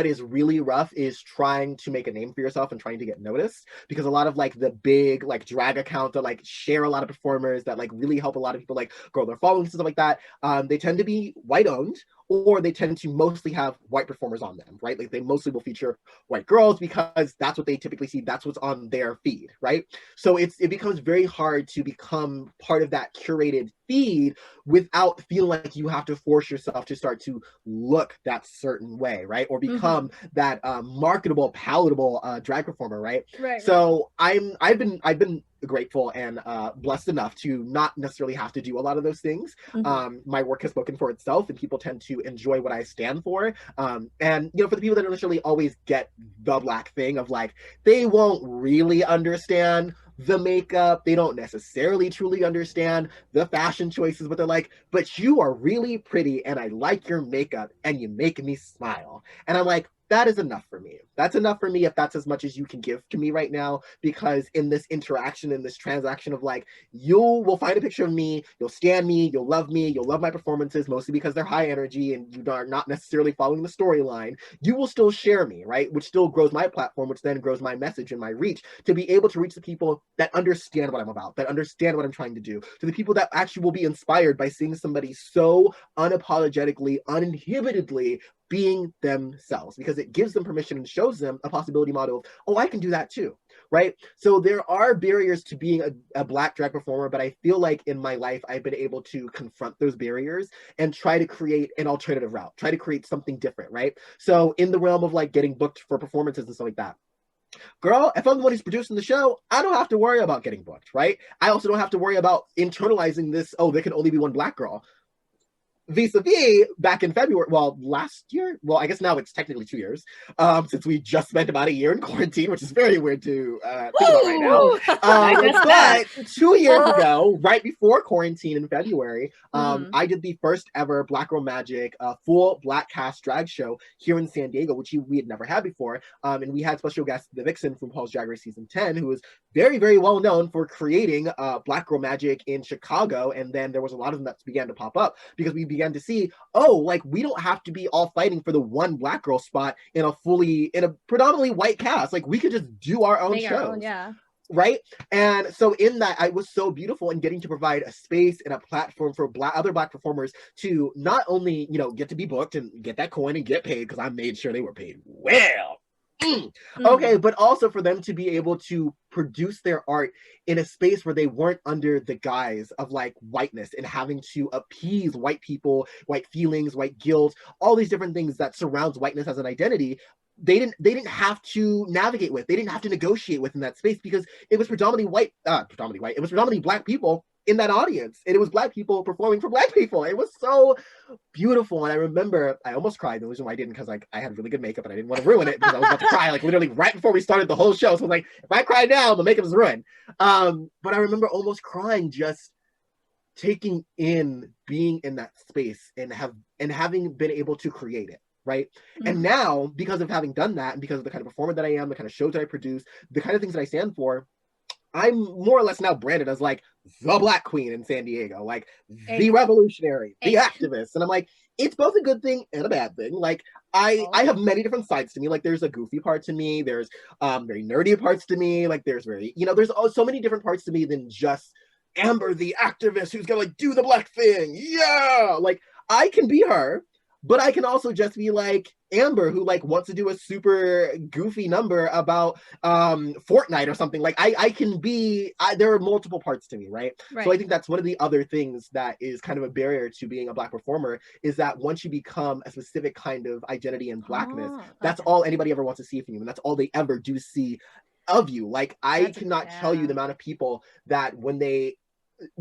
is really rough is trying to make a name for yourself and trying to get noticed, because a lot of like the big like drag accounts that like share a lot of performers that like really help a lot of people like grow their followings and stuff like that, they tend to be white owned, or they tend to mostly have white performers on them, right? Like they mostly will feature white girls because that's what they typically see, that's what's on their feed, right? So it becomes very hard to become part of that curated feed without feeling like you have to force yourself to start to look that certain way, right? Or become that marketable, palatable drag performer, right? So I've been grateful and blessed enough to not necessarily have to do a lot of those things. My work has spoken for itself, and people tend to enjoy what I stand for. And, you know, for the people that don't necessarily always get the Black thing of like, they won't really understand the makeup, they don't necessarily truly understand the fashion choices, but they're like, but you are really pretty and I like your makeup and you make me smile. And I'm like, that is enough for me. That's enough for me if that's as much as you can give to me right now, because in this interaction, in this transaction of like, you will find a picture of me, you'll scan me, you'll love my performances, mostly because they're high energy and you are not necessarily following the storyline. You will still share me, right? Which still grows my platform, which then grows my message and my reach to be able to reach the people that understand what I'm about, that understand what I'm trying to do, to the people that actually will be inspired by seeing somebody so unapologetically, uninhibitedly being themselves, because it gives them permission and shows them a possibility model of, oh, I can do that too, right? So there are barriers to being a Black drag performer, but I feel like in my life, I've been able to confront those barriers and try to create an alternative route, try to create something different, right? So in the realm of like getting booked for performances and stuff like that, girl, if I'm the one who's producing the show, I don't have to worry about getting booked, right? I also don't have to worry about internalizing this, oh, there can only be one Black girl. Vis-a-vis, back in February, well, last year, well, I guess now it's technically 2 years, since we just spent about a year in quarantine, which is very weird to think about right now. But 2 years ago, right before quarantine in February, I did the first ever Black Girl Magic full Black cast drag show here in San Diego, which we had never had before. And we had special guest The Vixen from Paul's Drag Race Season 10, who was very, very well known for creating Black Girl Magic in Chicago. And then there was a lot of them that began to pop up because we began to see, oh, like we don't have to be all fighting for the one Black girl spot in a predominantly white cast. Like we could just do our own shows. Right? And so in that, I was so beautiful in getting to provide a space and a platform for other Black performers to not only, you know, get to be booked and get that coin and get paid, because I made sure they were paid well. Okay, but also for them to be able to produce their art in a space where they weren't under the guise of like whiteness and having to appease white people, white feelings, white guilt, all these different things that surrounds whiteness as an identity. They didn't have to navigate with, they didn't have to negotiate with in that space, because it was predominantly white, it was predominantly Black people in that audience, and it was Black people performing for Black people. It was so beautiful. And I remember I almost cried. The reason why I didn't, because like I had really good makeup and I didn't want to ruin it, because I was about to cry like literally right before we started the whole show. So I was like, if I cry now, the makeup is ruined. But I remember almost crying, just taking in being in that space and having been able to create it. Right. And now, because of having done that, and because of the kind of performer that I am, the kind of shows that I produce, the kind of things that I stand for, I'm more or less now branded as like the Black queen in San Diego, like the revolutionary, the activist. And I'm like, it's both a good thing and a bad thing. Like I have many different sides to me. Like there's a goofy part to me. There's very nerdy parts to me. Like there's very, you know, there's so many different parts to me than just Amber, the activist who's gonna like do the Black thing. Yeah. Like I can be her, but I can also just be like Amber, who like wants to do a super goofy number about Fortnite or something. Like I can be, there are multiple parts to me, right? So I think that's one of the other things that is kind of a barrier to being a Black performer, is that once you become a specific kind of identity in Blackness, that's all anybody ever wants to see from you. And that's all they ever do see of you. Like I cannot tell you the amount of people that when they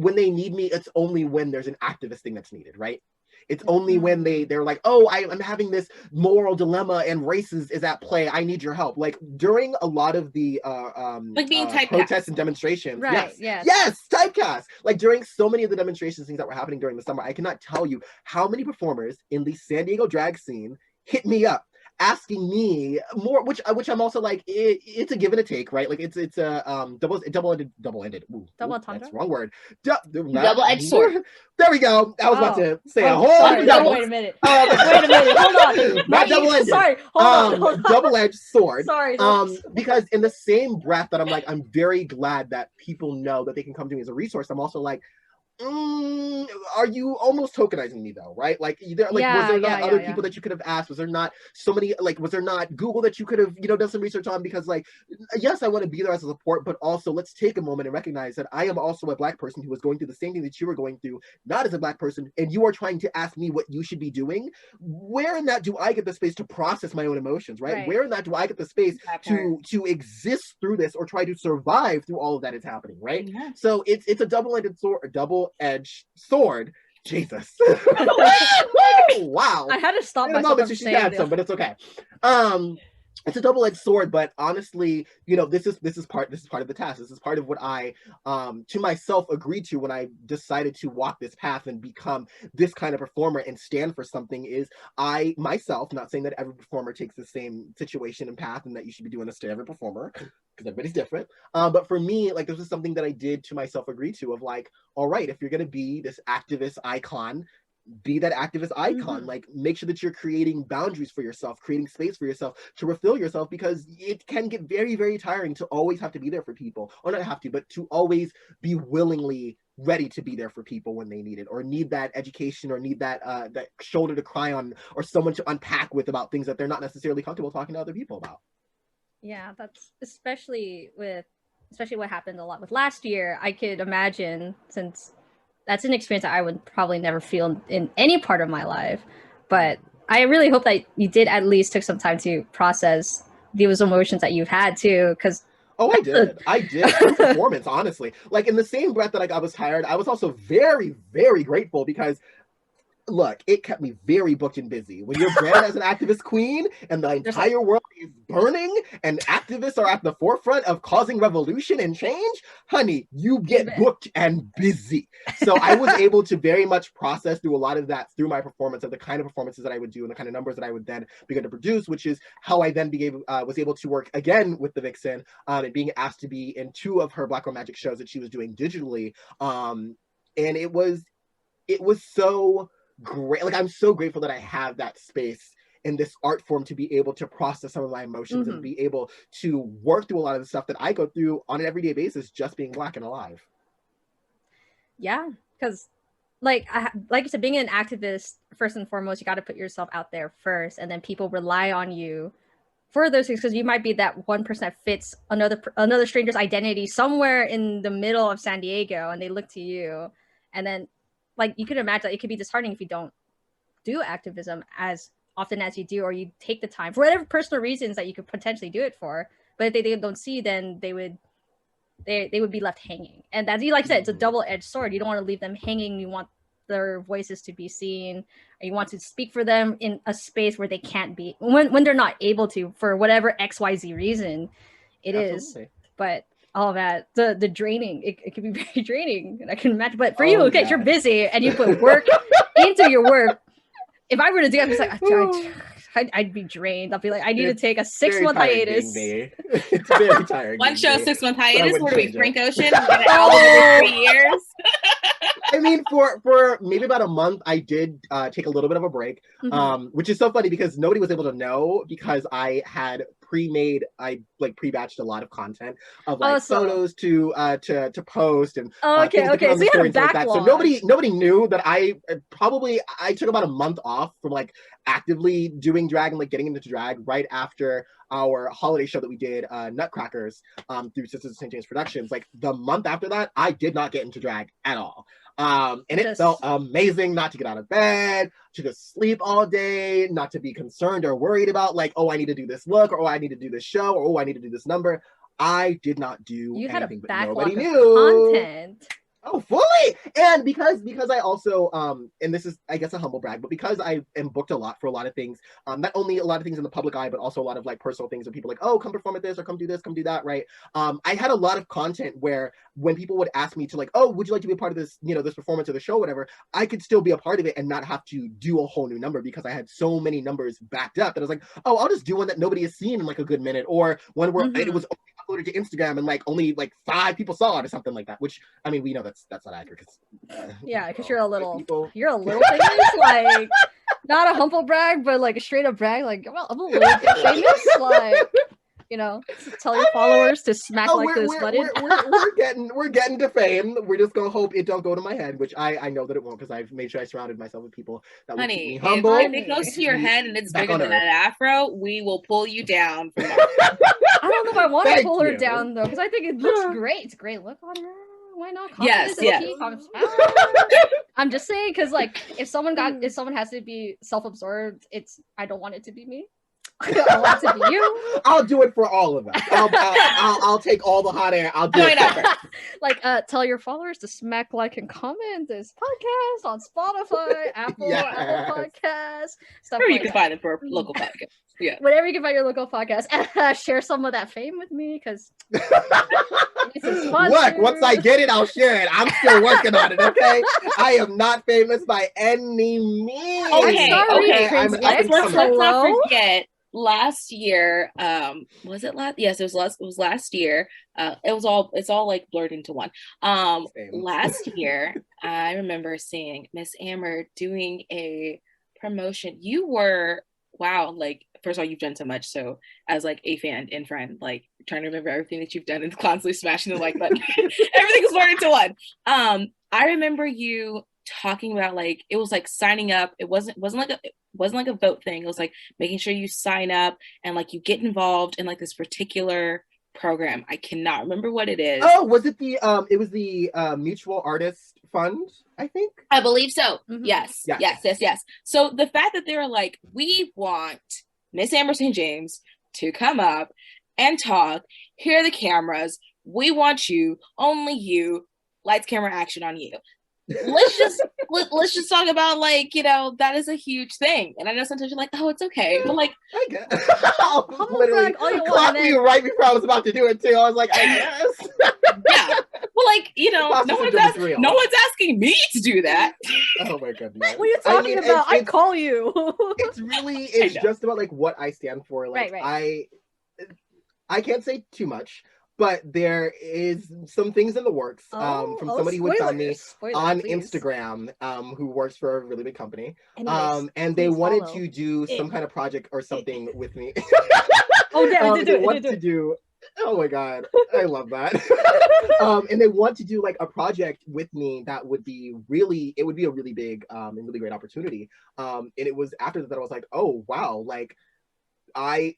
need me, it's only when there's an activist thing that's needed, right? It's only when they're like, oh, I'm having this moral dilemma and races is at play, I need your help. Like during a lot of the like being protests and demonstrations. Right, yes, typecast. Like during so many of the demonstrations, things that were happening during the summer, I cannot tell you how many performers in the San Diego drag scene hit me up asking me more, which I'm also like, it's a give and a take, right? Like it's a double-ended. That's wrong word. Double-edged sword. There we go. I was about to say a whole wait a minute. Wait a minute. Hold on. Not double-ended. Sorry. Hold on. Double-edged sword. Sorry. Because in the same breath that I'm like, I'm very glad that people know that they can come to me as a resource, I'm also like, are you almost tokenizing me though, right? Like, was there not other people that you could have asked? Was there not so many, like, was there not Google that you could have, done some research on? Because like, yes, I want to be there as a support, but also let's take a moment and recognize that I am also a Black person who was going through the same thing that you were going through, not as a Black person, and you are trying to ask me what you should be doing. Where in that do I get the space to process my own emotions, right? Where in that do I get the space to exist through this, or try to survive through all of that is happening, right? So it's a double-edged sword. Jesus. Wow. I had to stop myself from saying some, but it's okay. It's a double-edged sword, but honestly, this is part of the task. This is part of what I to myself agreed to when I decided to walk this path and become this kind of performer and stand for something. Is I myself, not saying that every performer takes the same situation and path and that you should be doing this to every performer, because everybody's different. But for me, like, this was something that I did to myself agree to, of like, all right, if you're gonna be this activist icon, be that activist icon. Like, make sure that you're creating boundaries for yourself, creating space for yourself to refill yourself, because it can get very, very tiring to always have to be there for people, or not have to, but to always be willingly ready to be there for people when they need it, or need that education, or need that that shoulder to cry on, or someone to unpack with about things that they're not necessarily comfortable talking to other people about. Yeah, that's especially what happened a lot with last year. I could imagine, since that's an experience that I would probably never feel in any part of my life. But I really hope that you did at least took some time to process those emotions that you've had too, because I did. Performance, honestly. Like, in the same breath that I was tired, I was also very, very grateful, because look, it kept me very booked and busy. When you're branded as an activist queen and the entire world is burning and activists are at the forefront of causing revolution and change, honey, you get booked and busy. So I was able to very much process through a lot of that through my performance, of the kind of performances that I would do and the kind of numbers that I would then begin to produce, which is how I then was able to work again with the Vixen, and being asked to be in 2 of her Black Girl Magic shows that she was doing digitally. And it was so great. Like, I'm so grateful that I have that space in this art form to be able to process some of my emotions and be able to work through a lot of the stuff that I go through on an everyday basis, just being Black and alive. Yeah, because like you said, being an activist, first and foremost, you got to put yourself out there first, and then people rely on you for those things, because you might be that 1% that fits another stranger's identity somewhere in the middle of San Diego, and they look to you. And then, like, you can imagine that it could be disheartening if you don't do activism as often as you do, or you take the time for whatever personal reasons that you could potentially do it for. But if they don't see, then they would be left hanging. And as you like said, it's a double-edged sword. You don't want to leave them hanging. You want their voices to be seen, or you want to speak for them in a space where they can't be, when they're not able to, for whatever XYZ reason it Absolutely. Is. But all that, the draining, it can be very draining, and I can imagine. But for you, okay, you're busy and you put work into your work. If I were to do it, I'm just like, I'd be drained. I'll be like, I need to take a 6-month hiatus. It's very tiring. One show, 6-month hiatus. What are we, Frank Ocean? We're gonna album every 3 years. I mean, for maybe about a month, I did take a little bit of a break, which is so funny because nobody was able to know, because I had pre-batched a lot of content of photos to post and okay. So you had a backlog. So nobody knew that I took about a month off from like actively doing drag and like getting into drag right after our holiday show that we did, Nutcrackers, through Sisters of St. James Productions. Like the month after that, I did not get into drag at all. And it felt amazing not to get out of bed, to just sleep all day, not to be concerned or worried about like, oh, I need to do this look, or oh, I need to do this show, or oh, I need to do this number. I did not do anything, but nobody knew. Content. Oh, fully. And because I also, and this is, I guess, a humble brag, but because I am booked a lot for a lot of things, not only a lot of things in the public eye, but also a lot of like personal things where people like, oh, come perform at this, or come do this, come do that, right? I had a lot of content where when people would ask me to like, oh, would you like to be a part of this, this performance or the show, whatever, I could still be a part of it and not have to do a whole new number, because I had so many numbers backed up that I was like, oh, I'll just do one that nobody has seen in like a good minute, or one where it was only uploaded to Instagram and like only like 5 people saw it or something like that, which, I mean, we know that's not accurate. Because you're a little famous, like not a humble brag, but like a straight up brag, like, well, I'm a little bit famous, like, tell your followers to smack this button. We're getting to fame. We're just gonna hope it don't go to my head, which I know that it won't, because I've made sure I surrounded myself with people that will keep me humble. If it goes to your head and it's bigger than that afro, we will pull you down from that. I don't know if I want to pull her down though, because I think it looks great. It's a great look on her. Why not? Yes. I'm just saying, because like if someone has to be self-absorbed, I don't want it to be me. I want it to be you. I'll do it for all of us. I'll take all the hot air. I'll do it. Like, tell your followers to smack, like, and comment this podcast on Spotify, Apple Podcasts, stuff or like you can find it for a local podcast. Yeah, whatever you can find your local podcast. Share some of that fame with me, because look, once I get it, I'll share it. I'm still working on it. Okay, I am not famous by any means. Okay. Let's not forget. Last year, was it last? Yes, it was last year. It's all like blurred into one. Last year, I remember seeing Miss Amber doing a promotion. You were, wow, like, first of all, you've done so much. So as like a fan and friend, like trying to remember everything that you've done and constantly smashing the like button. Everything is blurred into one. I remember you talking about, like, it was like signing up. It wasn't like a vote thing. It was like making sure you sign up and like you get involved in like this particular program. I cannot remember what it is. Oh, was it the Mutual Artist Fund, I think? I believe so. Mm-hmm. Yes. So the fact that they were like, we want Miss Amber St. James to come up and talk, here are the cameras, we want you, only you, lights, camera, action on you. Let's just talk about, like, that is a huge thing. And I know sometimes you're like, oh, it's okay, but like, I guess. I'll literally clap you right before I was about to do it too. I was like, I guess. Yeah, well, like, no one's asking me to do that. Oh my goodness, what are you talking about? I call you. It's just about like what I stand for. Like, right. I can't say too much, but there is some things in the works from somebody who had found me on Instagram, who works for a really big company. Anyways, and they wanted to do some kind of project or something with me. Oh yeah, they want to do. Oh my god, I love that. And they want to do like a project with me that would be really, it would be a really big and really great opportunity. And it was after that I was like, oh wow, like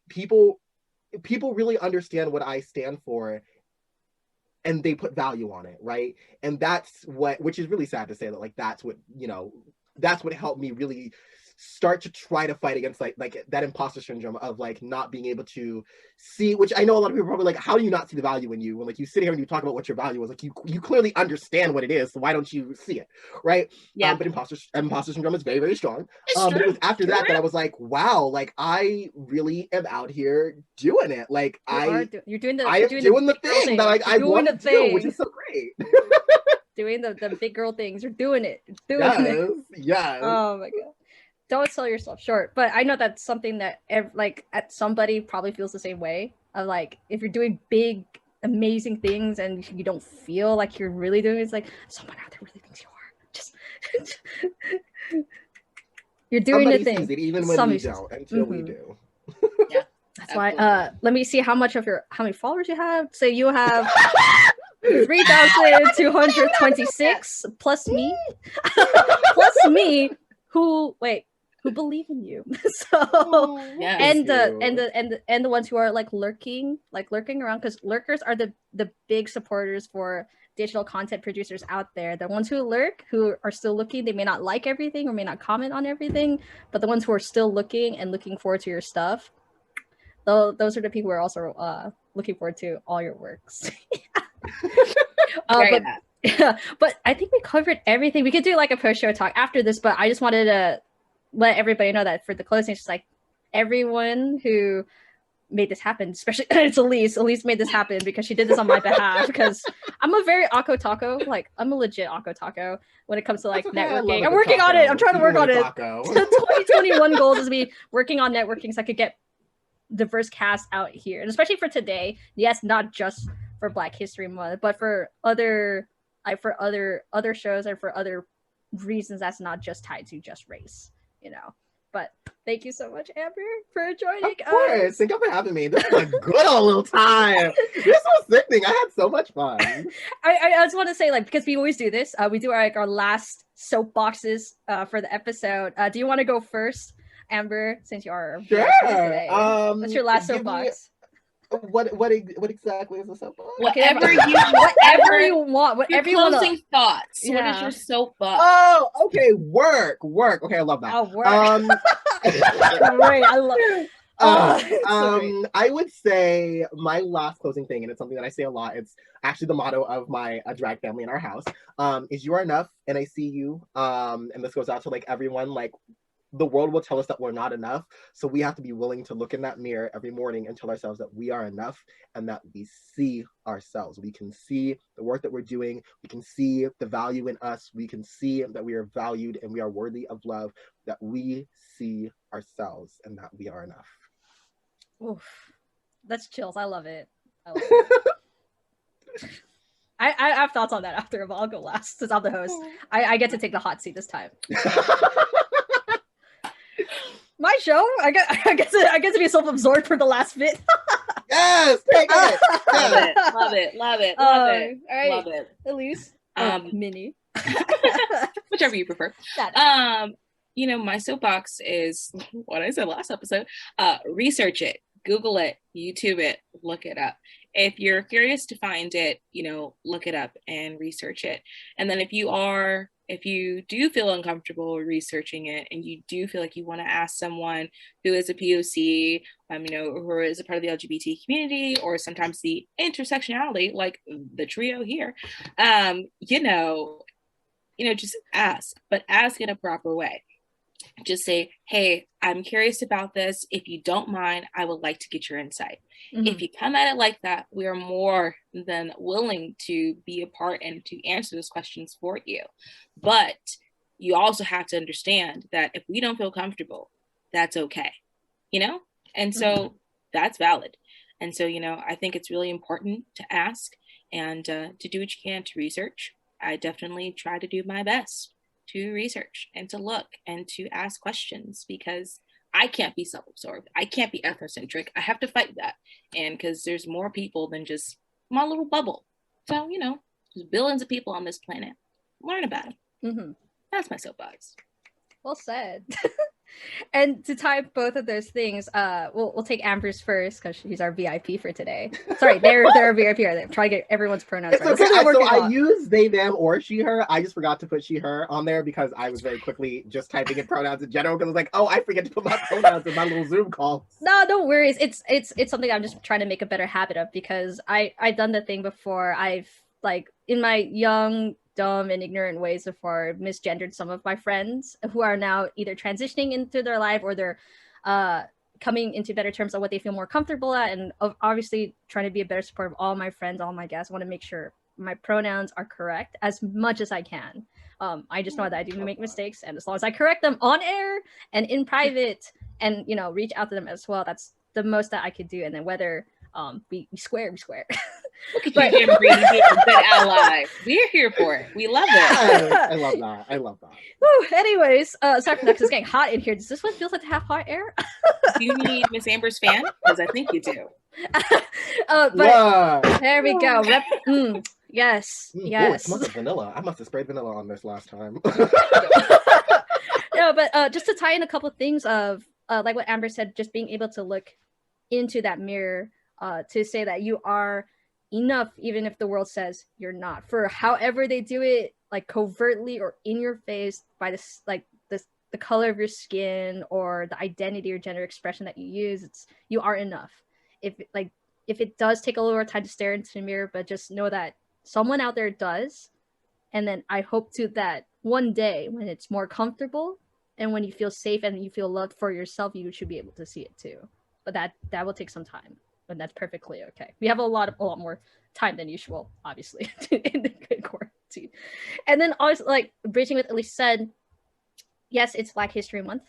people really understand what I stand for, and they put value on it, right? And that's what, which is really sad to say that, like, that's what, you know, that's what helped me really start to try to fight against like that imposter syndrome of like not being able to see, which I know a lot of people are probably like, how do you not see the value in you when like you sit here and you talk about what your value is? Like you clearly understand what it is, so why don't you see it, right? Yeah. But imposter syndrome is very, very strong. But it was after that I was like, wow, like I really am out here doing it. Like you're doing the thing that like I want to do, which is so great. Doing the big girl things. You're doing it. Yes. Yes. Oh my god. Don't sell yourself short. But I know that's something that like at somebody probably feels the same way. Of like, if you're doing big, amazing things and you don't feel like you're really doing it, it's like someone out there really thinks you are. Just you're doing the thing. Sees it, even when we don't, until we do. Yeah. That's why. Let me see how many followers you have. So you have 3,226 plus me, who believe in you. So yes, and the ones who are like lurking around, because lurkers are the big supporters for digital content producers out there. The ones who lurk, who are still looking, they may not like everything or may not comment on everything, but the ones who are still looking and looking forward to your stuff, those are the people who are also looking forward to all your works. But I think we covered everything. We could do like a post-show talk after this, but I just wanted to let everybody know that for the closing, it's just like everyone who made this happen, especially it's Elise. Elise made this happen because she did this on my behalf, because I'm a very Akko Taco. Like, I'm a legit Akko Taco when it comes to like networking. I'm working on it. I'm trying to work on it. 2021 goals is me working on networking so I could get diverse cast out here, and especially for today. Yes, not just for Black History Month, but for other shows and for other reasons that's not just tied to just race, you know. But thank you so much, Amber, for joining us. Of course. Thank you for having me. This was a good old little time. This was sickening. I had so much fun. I just want to say, like, because we always do this, we do our last soapboxes for the episode. Do you want to go first, Amber, since you are sure today? What's your last soapbox? What exactly is the soapbox? Whatever you want. Whatever your closing thoughts. Yeah. What is your soapbox? Oh, okay. Work. Okay, I love that. Oh, work. Great. I love it. I would say my last closing thing, and it's something that I say a lot, it's actually the motto of my drag family in our house, is you are enough and I see you. And this goes out to like everyone, like, the world will tell us that we're not enough. So we have to be willing to look in that mirror every morning and tell ourselves that we are enough and that we see ourselves. We can see the work that we're doing. We can see the value in us. We can see that we are valued and we are worthy of love, that we see ourselves and that we are enough. Oof. That's chills. I love it. I have thoughts on that after, but I'll go last since I'm the host. I get to take the hot seat this time. My show. I get to be self-absorbed for the last bit. Yes, take it. Love it. All right, love it. Elise, Minnie, whichever you prefer. You know, my soapbox is what I said last episode. Research it, Google it, YouTube it, look it up. If you're curious to find it, you know, look it up and research it. And then if you do feel uncomfortable researching it and you do feel like you want to ask someone who is a POC, you know, who is a part of the LGBT community, or sometimes the intersectionality, like the trio here, you know, just ask, but ask in a proper way. Just say, hey, I'm curious about this. If you don't mind, I would like to get your insight. Mm-hmm. If you come at it like that, we are more than willing to be a part and to answer those questions for you. But you also have to understand that if we don't feel comfortable, that's okay, you know? And so that's valid. And so, I think it's really important to ask and to do what you can to research. I definitely try to do my best to research and to look and to ask questions, because I can't be self-absorbed. I can't be ethnocentric. I have to fight that. And because there's more people than just my little bubble. So, there's billions of people on this planet. Learn about it. Mm-hmm. That's my soapbox. Well said. And to tie both of those things, we'll take Amber's first because she's our VIP for today. Sorry, they're our VIP. I'm trying to get everyone's pronouns right. Okay. So I use they, them, or she, her. I just forgot to put she, her on there because I was very quickly just typing in pronouns in general because I was like, oh, I forget to put my pronouns in my little Zoom call. No, don't worry. It's something I'm just trying to make a better habit of, because I've done the thing before. I've, like, in my young, dumb and ignorant ways before, misgendered some of my friends who are now either transitioning into their life or they're coming into better terms of what they feel more comfortable at, and obviously trying to be a better support of all my friends, all my guests. I want to make sure my pronouns are correct as much as I can. I just know that I do make mistakes, and as long as I correct them on air and in private and reach out to them as well, that's the most that I could do. And then whether we square. Look at you, Jan-Marini, being a good ally. We're here for it. We love it. I love that. Woo, anyways, sorry for that, because it's getting hot in here. Does this one feel like to have hot air? Do you need Miss Amber's fan? Because I think you do. But there we go. Yes. Ooh, it smells like vanilla. I must have sprayed vanilla on this last time. No, but just to tie in a couple of things of like what Amber said, just being able to look into that mirror to say that you are enough, even if the world says you're not, for however they do it, like covertly or in your face, by this, like the color of your skin or the identity or gender expression that you use. You are enough. If it does take a little more time to stare into the mirror, but just know that someone out there does. And then I hope to that one day when it's more comfortable and when you feel safe and you feel loved for yourself, you should be able to see it too. But that will take some time. And that's perfectly okay. We have a lot more time than usual, obviously, in the good quarantine. And then also, like, bridging with Elise said, yes, it's Black History Month.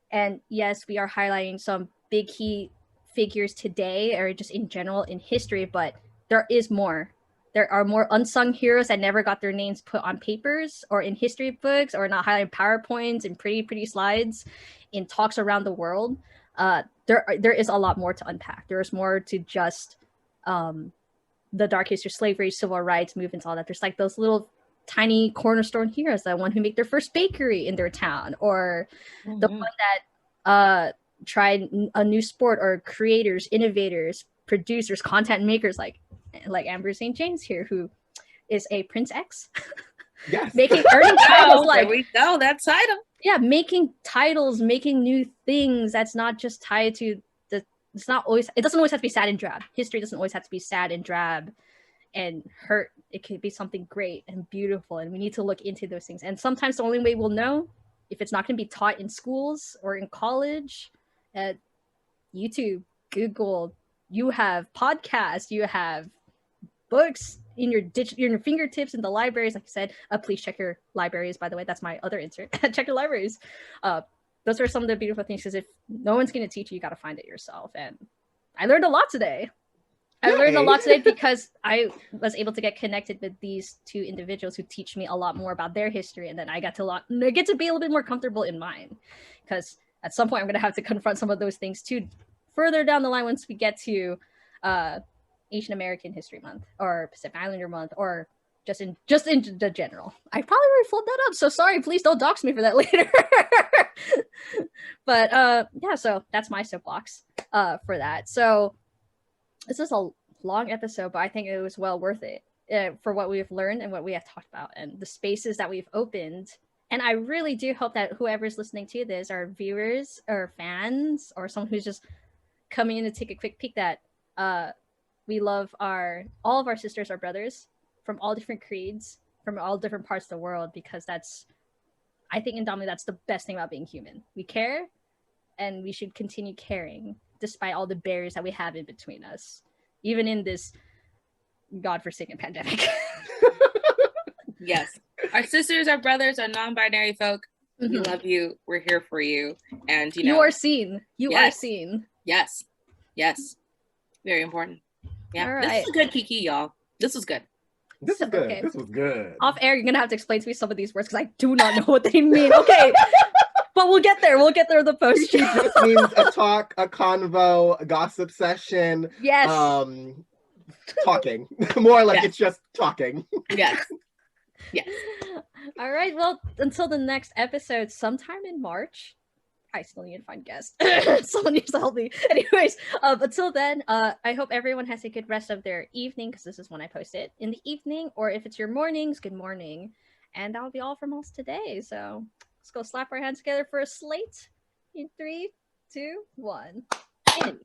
And yes, we are highlighting some big key figures today, or just in general in history, but there is more. There are more unsung heroes that never got their names put on papers or in history books, or not highlighting PowerPoints and pretty slides in talks around the world. There is a lot more to unpack. There is more to just the dark history, slavery, civil rights movements, all that. There's like those little tiny cornerstone heroes, the one who make their first bakery in their town, or the one that tried a new sport, or creators, innovators, producers, content makers, like Amber St. James here, who is a Prince X. Yes. earning titles, like, there we go, that title. Yeah, making titles, making new things that's not just tied to it doesn't always have to be sad and drab. History doesn't always have to be sad and drab and hurt. It could be something great and beautiful, and we need to look into those things. And sometimes the only way we'll know, if it's not going to be taught in schools or in college, at YouTube, Google, you have podcasts, you have books in your fingertips in the libraries. Like I said, please check your libraries, by the way. That's my other insert. Check your libraries. Those are some of the beautiful things, because if no one's going to teach you got to find it yourself. And I learned a lot today. I learned a lot today because I was able to get connected with these two individuals who teach me a lot more about their history, and then I get to be a little bit more comfortable in mine, because at some point I'm going to have to confront some of those things too further down the line, once we get to Asian American History Month or Pacific Islander Month, or just in the general. I probably already filled that up, so sorry. Please don't dox me for that later. But yeah, so that's my soapbox for that. So this is a long episode, but I think it was well worth it for what we've learned and what we have talked about and the spaces that we've opened. And I really do hope that whoever's listening to this, our viewers or fans, or someone who's just coming in to take a quick peek, that we love all of our sisters, our brothers from all different creeds, from all different parts of the world, because I think indomitably that's the best thing about being human. We care, and we should continue caring despite all the barriers that we have in between us, even in this godforsaken pandemic. Yes. Our sisters, our brothers, our non-binary folk, we love you. We're here for you. And you are seen. You are seen. Yes. Very important. Yeah. All This right. is a good Kiki, y'all. This was good. This is good. Okay. This was good. Off air, you're gonna have to explain to me some of these words because I do not know what they mean. Okay. But we'll get there. We'll get there in the post. It just means a talk, a convo, a gossip session. Yes. Talking. More like Yes. it's just talking. Yes. Yes. All right. Well, until the next episode, sometime in March. I still need to find guests. Someone needs to help me. Anyways, until then, I hope everyone has a good rest of their evening, because this is when I post it in the evening, or if it's your mornings, good morning. And that'll be all from us today. So let's go slap our hands together for a slate in 3, 2, 1. In.